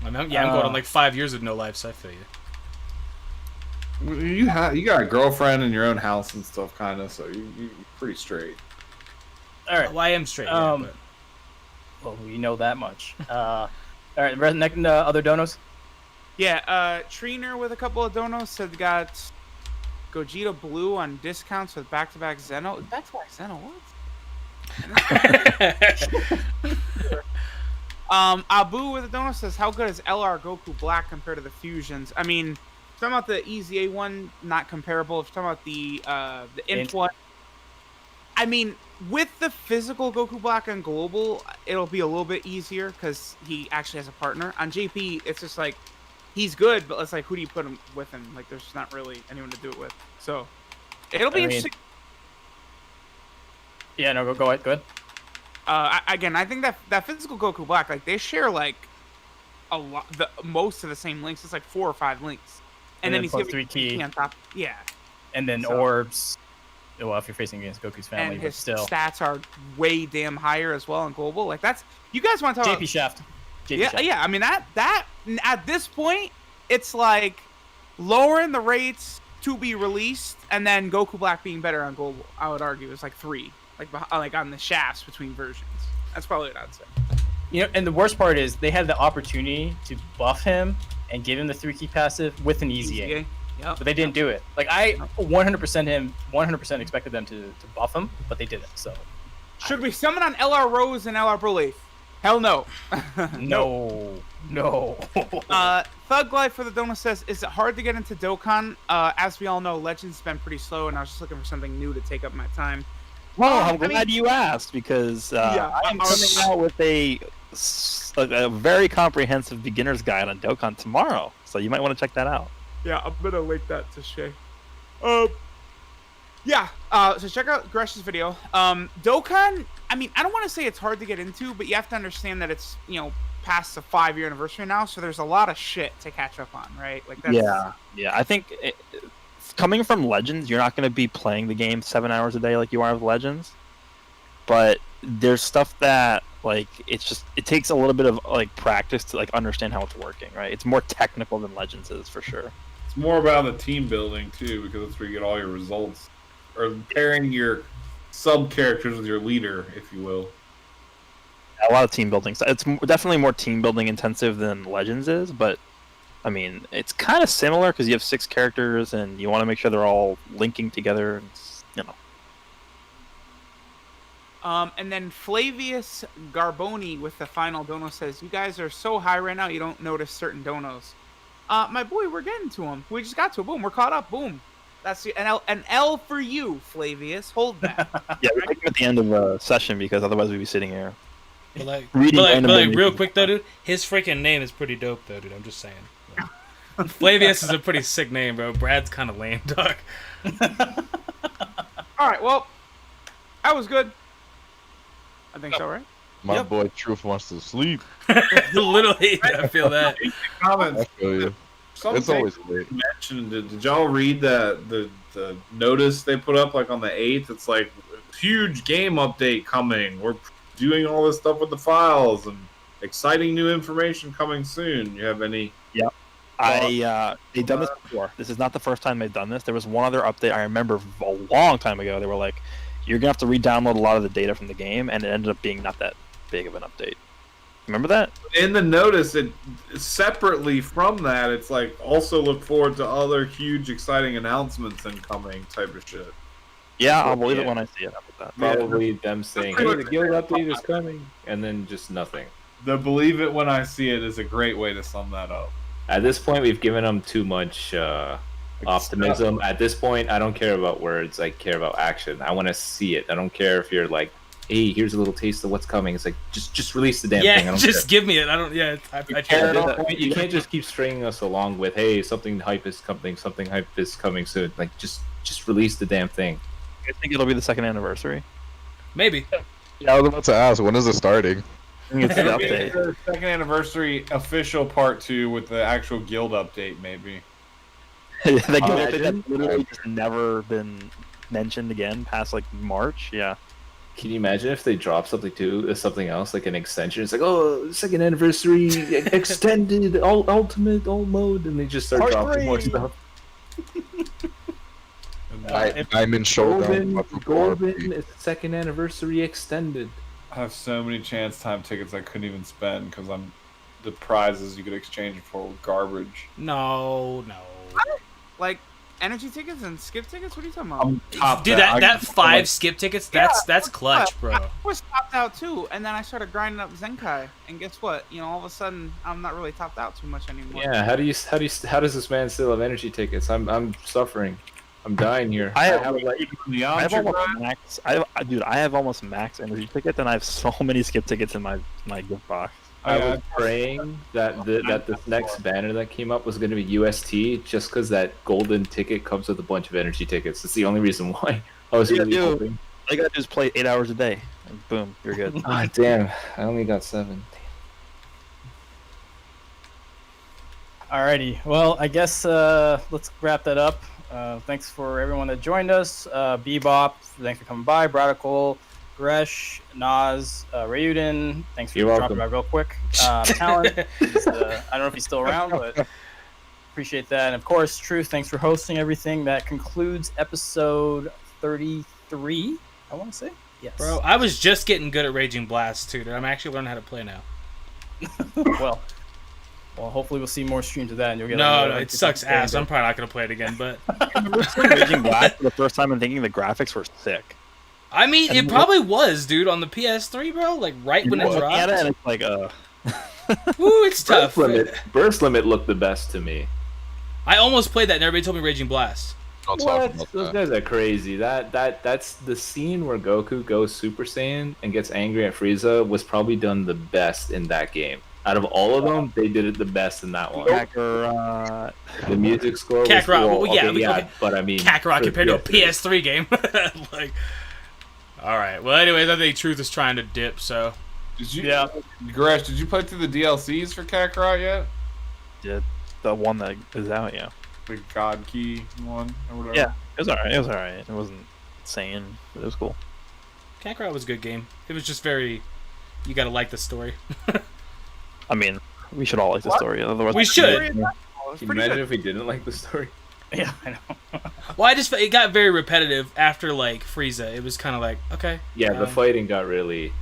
I'm going on like 5 years with no life, so I feel you. You got a girlfriend in your own house and stuff, kind of, so you're pretty straight. All right. Well, I am straight. Well, we know that much. All right, other donos. Yeah, Treener with a couple of donos said got Gogeta Blue on discounts with back-to-back Zeno. That's why Zeno what? Abu with a donut says, "How good is LR Goku Black compared to the fusions?" I mean, if you're talking about the EZA one, not comparable. If you're talking about the Inf one, I mean, with the physical Goku Black on Global, it'll be a little bit easier because he actually has a partner. On JP, it's just like he's good, but it's like, who do you put him with him? Like, there's not really anyone to do it with. So it'll be interesting. Yeah, no, go ahead. Again, I think that physical Goku Black, like, they share like a lot, most of the same links. It's like 4 or 5 links, and then he's plus giving 3 key on top. Yeah, and then orbs. Well, if you're facing against Goku's family, and but his still, stats are way damn higher as well in Global. Like, that's, you guys want to talk JP Shaft. Yeah. I mean, that at this point, it's like lowering the rates to be released, and then Goku Black being better on Global. I would argue it's like 3, like on the shafts between versions. That's probably what I'd say. And the worst part is they had the opportunity to buff him and give him the 3 key passive with an EZA. Yep. But they didn't do it. Like, I 100% expected them to buff him, but they didn't. So should we summon on LR Rose and LR Broly? Hell no. No. Thug Life for the donut says, "Is it hard to get into Dokkan? As we all know, Legends has been pretty slow, and I was just looking for something new to take up my time." Well, I'm glad you asked because I am coming out with a very comprehensive beginner's guide on Dokkan tomorrow, so you might want to check that out. Yeah, I'm gonna link that to Shay. So check out Gresh's video. Dokkan, I mean, I don't want to say it's hard to get into, but you have to understand that it's, past the 5-year anniversary now, so there's a lot of shit to catch up on, right? Like, that's... Yeah. I think coming from Legends, you're not going to be playing the game 7 hours a day like you are with Legends, but there's stuff that Like it takes a little bit of like practice to like understand how it's working, right? It's more technical than Legends is for sure. It's more about the team building too, because that's where you get all your results, or pairing your sub characters with your leader, if you will. A lot of team building. So it's definitely more team building intensive than Legends is, but I mean, it's kind of similar because you have 6 characters and you want to make sure they're all linking together. And, you know. And then Flavius Garboni with the final dono says, "You guys are so high right now, you don't notice certain donos." My boy, we're getting to them. We just got to it. Boom, we're caught up. Boom. That's an L for you, Flavius. Hold that. Yeah, we're taking at the end of the session because otherwise we'd be sitting here. But like, Reading real quick though, dude, his freaking name is pretty dope though, dude. I'm just saying. Like, Flavius is a pretty sick name, bro. Brad's kind of lame, dog. All right, well, that was good. I think so, right? My boy Truth wants to sleep. Literally, I feel that. Comments. I feel you. Something It's always late. mentioned. Did y'all read the notice they put up like on the 8th? It's like huge game update coming. We're doing all this stuff with the files and exciting new information coming soon. You have any? Yep. They've done this before. This is not the first time they've done this. There was one other update I remember a long time ago. They were like, "You're gonna have to re-download a lot of the data from the game," and it ended up being not that big of an update. Remember that? In the notice, it separately from that, it's like also look forward to other huge, exciting announcements incoming type of shit. Yeah, I'll believe it when I see it. How about that? Probably them saying, "Hey, the guild update is coming," and then just nothing. The believe it when I see it is a great way to sum that up. At this point, we've given them too much optimism. At this point, I don't care about words. I care about action. I want to see it. I don't care if you're like, "Hey, here's a little taste of what's coming." It's like just release the damn thing. I Yeah, don't just care. give me it. I don't. Yeah, I At care. this point, you can't just keep stringing us along with, "Hey, something hype is coming. Something hype is coming soon." Like just release the damn thing. I think it'll be the 2nd anniversary. Maybe. Yeah, I was about to ask, when is it starting? I think it's the It'll be update. the 2nd anniversary official part 2 with the actual guild update, maybe. The guild update Imagine. that's literally just never been mentioned again past like March. Yeah. Can you imagine if they drop something too, something else like an extension? It's like, "Oh, 2nd anniversary extended, all ultimate, all mode," and they just start dropping more stuff. Diamond Showdown. Golden is 2nd anniversary extended. I have so many chance time tickets I couldn't even spend because the prizes you could exchange it for were garbage. No. Like energy tickets and skip tickets. What are you talking about? Top Dude, I that can- 5 skip tickets, that's clutch, bro. I was topped out too, and then I started grinding up Zenkai, and guess what? You know, all of a sudden, I'm not really topped out too much anymore. Yeah, how does this man still have energy tickets? I'm suffering. I'm dying here. I have Beyond I have almost max energy tickets, and I have so many skip tickets in my gift box. I was praying that this next banner that came up was going to be UST, just because that golden ticket comes with a bunch of energy tickets. That's the only reason why. I was really hoping. All you gotta do is play 8 hours a day, and boom, you're good. Ah, damn! I only got 7. Alrighty. Well, I guess let's wrap that up. Thanks for everyone that joined us. Bebop, thanks for coming by. Bradical, Gresh, Nas, Ryuden, thanks for You're dropping by real quick. Talon, I don't know if he's still around, but appreciate that. And of course, Truth, thanks for hosting everything. That concludes episode 33, I want to say. Yes. Bro, I was just getting good at Raging Blast too, dude. I'm actually learning how to play now. well, hopefully we'll see more streams of that, and you'll get. No, it sucks ass. I'm probably not gonna play it again, but Raging Blast for the first time and thinking the graphics were sick. I mean, it probably was, dude, on the PS3, bro. Like right when it dropped. Yeah, and it's like Ooh, it's tough. Burst limit looked the best to me. I almost played that, and everybody told me Raging Blast. Don't talk What? about Those that. guys are crazy. That's the scene where Goku goes Super Saiyan and gets angry at Frieza was probably done the best in that game. Out of all of them, they did it the best in that one. Kakarot. The music score was Kakarot, cool. well, yeah, Okay, but I mean Kakarot for compared to a PS3. PS3 game. Like, all right. Well, anyways, I think Truth is trying to dip. So Did you? Yeah. Gresh, did you play through the DLCs for Kakarot yet? Did the one that is out? Yeah. The God Key one or whatever. Yeah, it was alright. It was alright. It wasn't insane, but it was cool. Kakarot was a good game. It was just very You gotta like the story. I mean, we should all like the story. Otherwise, We should. It's Can you pretty imagine good. if we didn't like the story? Yeah, I know. Well, it got very repetitive after like Frieza. It was kind of like okay. Yeah, the fighting got really,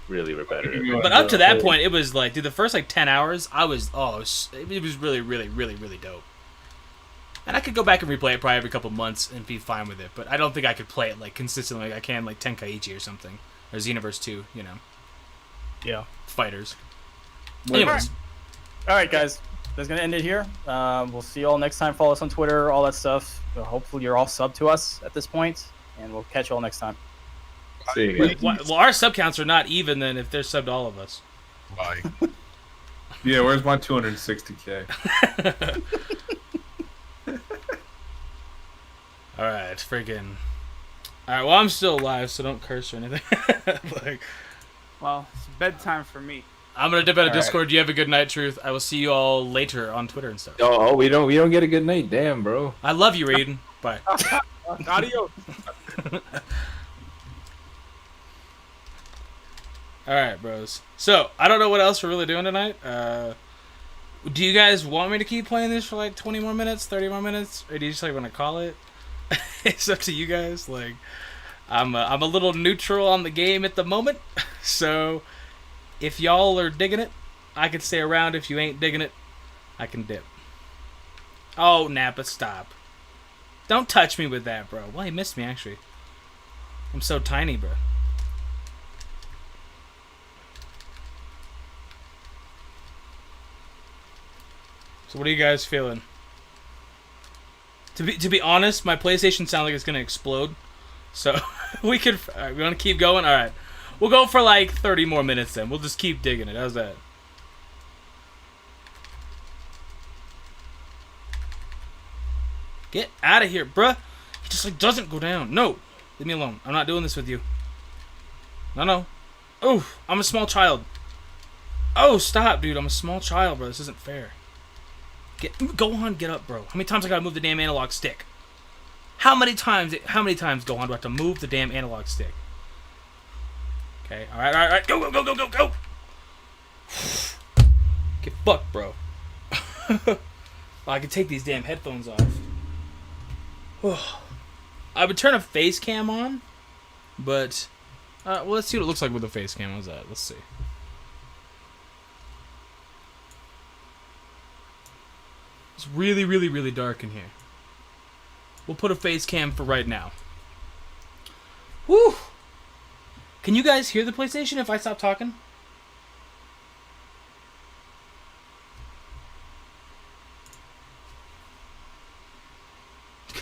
really repetitive. But up to that point, it was like, dude, the first like 10 hours, it was really, really, really, really dope. And I could go back and replay it probably every couple months and be fine with it. But I don't think I could play it like consistently like I can like Tenkaichi or something, or Xenoverse 2. You know, Yeah. fighters. Anyways. Anyways, All right, guys. That's going to end it here. We'll see you all next time. Follow us on Twitter, all that stuff. Hopefully you're all sub to us at this point, and we'll catch you all next time. See you guys. well, our sub counts are not even then if they're subbed to all of us. Bye. Yeah, where's my 260K? All right, freaking. All right, well, I'm still alive, so don't curse or anything. Like, Well, it's bedtime for me. I'm gonna dip out of All right. Discord. You have a good night, Truth. I will see you all later on Twitter and stuff. Oh, we don't get a good night. Damn, bro. I love you, Raiden. Bye. Adios. All right, bros. So I don't know what else we're really doing tonight. Do you guys want me to keep playing this for like 20 more minutes, 30 more minutes, or do you just like want to call it? It's up to you guys. Like, I'm a little neutral on the game at the moment, so if y'all are digging it, I can stay around. If you ain't digging it, I can dip. Oh, Nappa, stop! Don't touch me with that, bro. Well, he missed me actually. I'm so tiny, bro. So what are you guys feeling? To be honest, my PlayStation sounds like it's gonna explode. So we could. All right, we want to keep going. All right, we'll go for like 30 more minutes. Then we'll just keep digging it. How's that? Get out of here, bruh. He just like doesn't go down. No, leave me alone. I'm not doing this with you. No. Oh, I'm a small child. Oh, stop, dude. I'm a small child, bro. This isn't fair. Go on, get up, bro. How many times I gotta move the damn analog stick? How many times, Gohan, do I have to move the damn analog stick? Okay, alright. Go. Get fucked, bro. Well, I can take these damn headphones off. I would turn a face cam on, but... well, let's see what it looks like with a face cam. How's that? Let's see. It's really, really, really dark in here. We'll put a face cam for right now. Woo! Can you guys hear the PlayStation if I stop talking?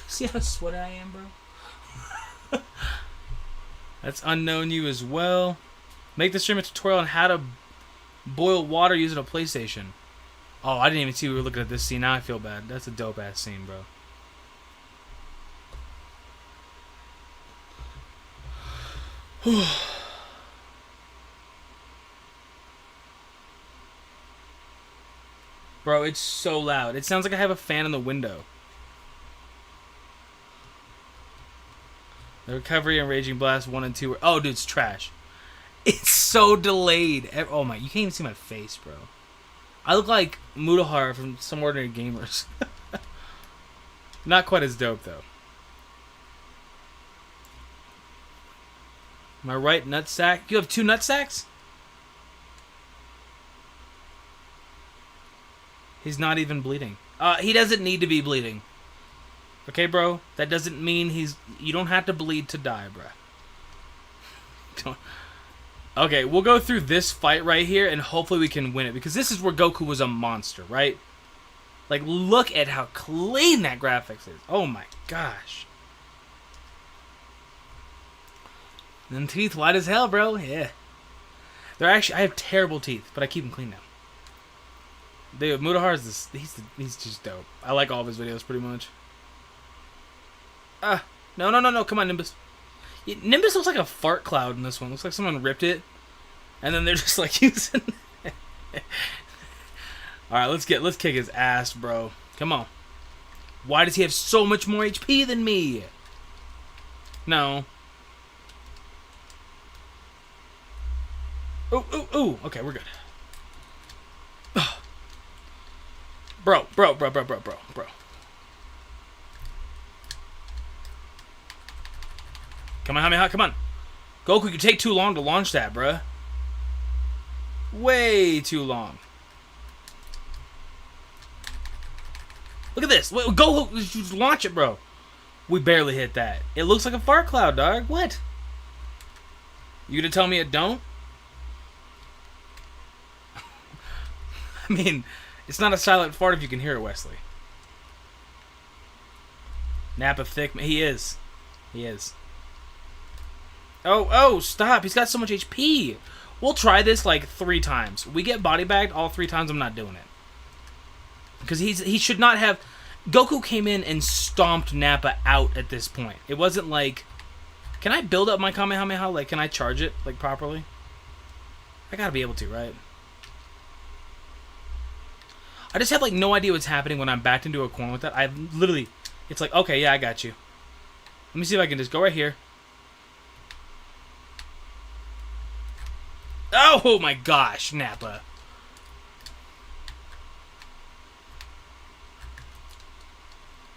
See how sweaty I am, bro? That's unknown you as well. Make the stream a tutorial on how to boil water using a PlayStation. Oh, I didn't even see we were looking at this scene. Now I feel bad. That's a dope-ass scene, bro. Bro, it's so loud. It sounds like I have a fan in the window. The Recovery and Raging Blast 1 and 2 were... Oh, dude, it's trash. It's so delayed. Oh my, you can't even see my face, bro. I look like Mudahar from Some Ordinary Gamers. Not quite as dope, though. Am I right, nutsack? You have 2 nutsacks? He's not even bleeding. He doesn't need to be bleeding. Okay, bro? That doesn't mean he's... You don't have to bleed to die, bro. Okay, we'll go through this fight right here, and hopefully we can win it. Because this is where Goku was a monster, right? Like, look at how clean that graphics is. Oh my gosh. Them teeth white as hell, bro. Yeah. They're actually... I have terrible teeth, but I keep them clean now. Dude, Mudahar is this... He's just dope. I like all of his videos, pretty much. No. Come on, Nimbus. Nimbus looks like a fart cloud in this one. Looks like someone ripped it, and then they're just like using. All right, let's kick his ass, bro. Come on. Why does he have so much more HP than me? No. Ooh, ooh, ooh. Okay, we're good. Bro. Come on, Kamehameha, come on. Goku, you take too long to launch that, bruh. Way too long. Look at this. Go just launch it, bro. We barely hit that. It looks like a fart cloud, dog. What? You gonna tell me it don't? I mean, it's not a silent fart if you can hear it, Wesley. Nappa thick. He is. He is. Oh, stop. He's got so much HP. We'll try this like 3 times. We get body bagged all 3 times, I'm not doing it. Because he should not have... Goku came in and stomped Nappa out at this point. It wasn't like... Can I build up my Kamehameha? Like, can I charge it, like, properly? I gotta be able to, right? I just have, like, no idea what's happening when I'm backed into a corner with that. I literally... It's like, okay, yeah, I got you. Let me see if I can just go right here. Oh my gosh, Nappa.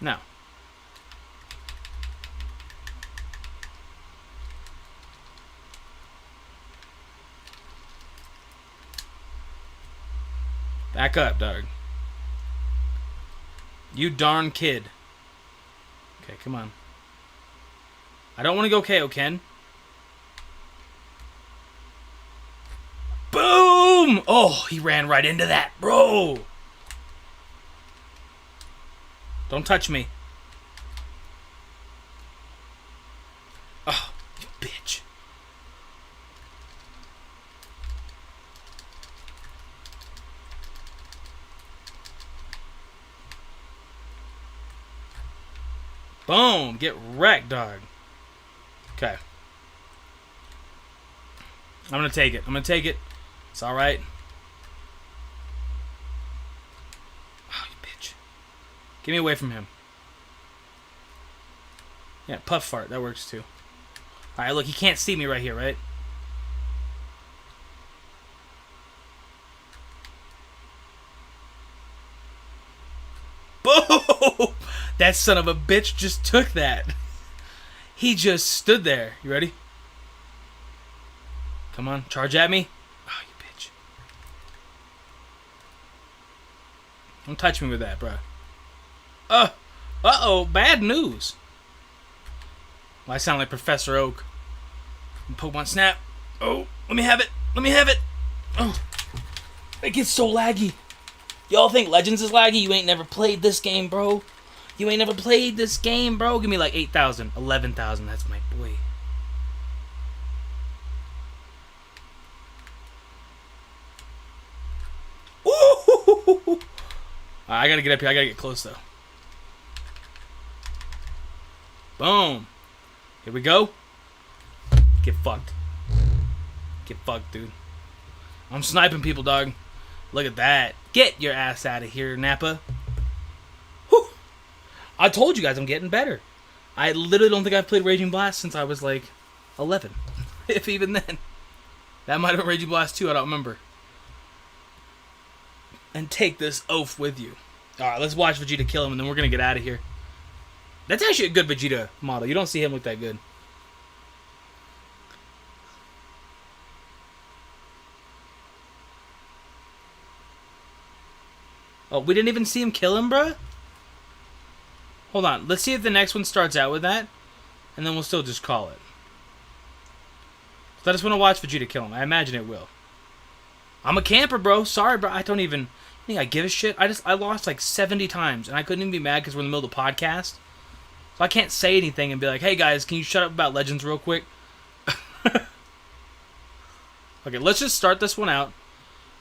No. Back up, dog. You darn kid. Okay, come on. I don't want to go KO, Ken. Boom! Oh, he ran right into that, bro. Don't touch me. Oh, you bitch. Boom! Get wrecked, dog. Okay. I'm gonna take it. I'm gonna take it. It's alright. Oh, you bitch. Get me away from him. Yeah, puff fart. That works too. Alright, look, he can't see me right here, right? Boom! That son of a bitch just took that. He just stood there. You ready? Come on, charge at me. Oh, you bitch. Don't touch me with that, bro. Uh-oh, bad news. Well, I sound like Professor Oak. Pokemon Snap. Oh, let me have it. Let me have it. Oh, it gets so laggy. Y'all think Legends is laggy? You ain't never played this game, bro. You ain't never played this game, bro. Give me like 8,000, 11,000. That's my boy. Ooh! I gotta get up here. I gotta get close, though. Boom. Here we go. Get fucked. Get fucked, dude. I'm sniping people, dog. Look at that. Get your ass out of here, Nappa. Whew. I told you guys I'm getting better. I literally don't think I've played Raging Blast since I was like 11. If even then. That might have been Raging Blast 2, I don't remember. And take this oaf with you. Alright, let's watch Vegeta kill him and then we're going to get out of here. That's actually a good Vegeta model. You don't see him look that good. Oh, we didn't even see him kill him, bruh? Hold on. Let's see if the next one starts out with that. And then we'll still just call it. I just want to watch Vegeta kill him. I imagine it will. I'm a camper, bro. Sorry, bro. I don't even think I give a shit. I lost like 70 times. And I couldn't even be mad because we're in the middle of the podcast. So I can't say anything and be like, hey, guys, can you shut up about Legends real quick? Okay, let's just start this one out.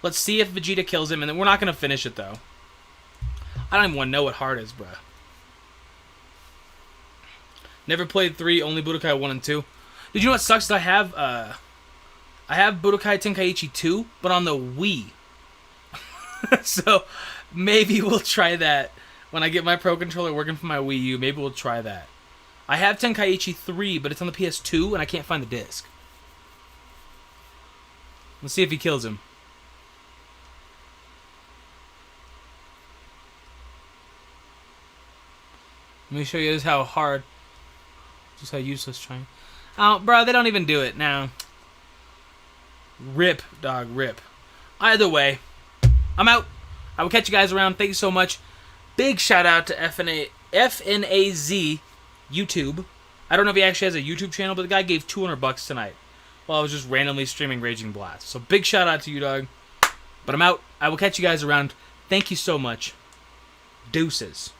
Let's see if Vegeta kills him. And then we're not going to finish it, though. I don't even want to know what hard is, bruh. Never played 3, only Budokai 1 and 2. Did you know what sucks? Is I have Budokai Tenkaichi 2, but on the Wii. So maybe we'll try that when I get my Pro Controller working for my Wii U. Maybe we'll try that. I have Tenkaichi 3, but it's on the PS2, and I can't find the disc. Let's see if he kills him. Let me show you just how hard, just how useless trying. Oh, bro, they don't even do it now. Rip, dog, rip. Either way, I'm out. I will catch you guys around. Thank you so much. Big shout out to FNAZ YouTube. I don't know if he actually has a YouTube channel, but the guy gave $200 tonight while I was just randomly streaming Raging Blast. So big shout out to you, dog. But I'm out. I will catch you guys around. Thank you so much. Deuces.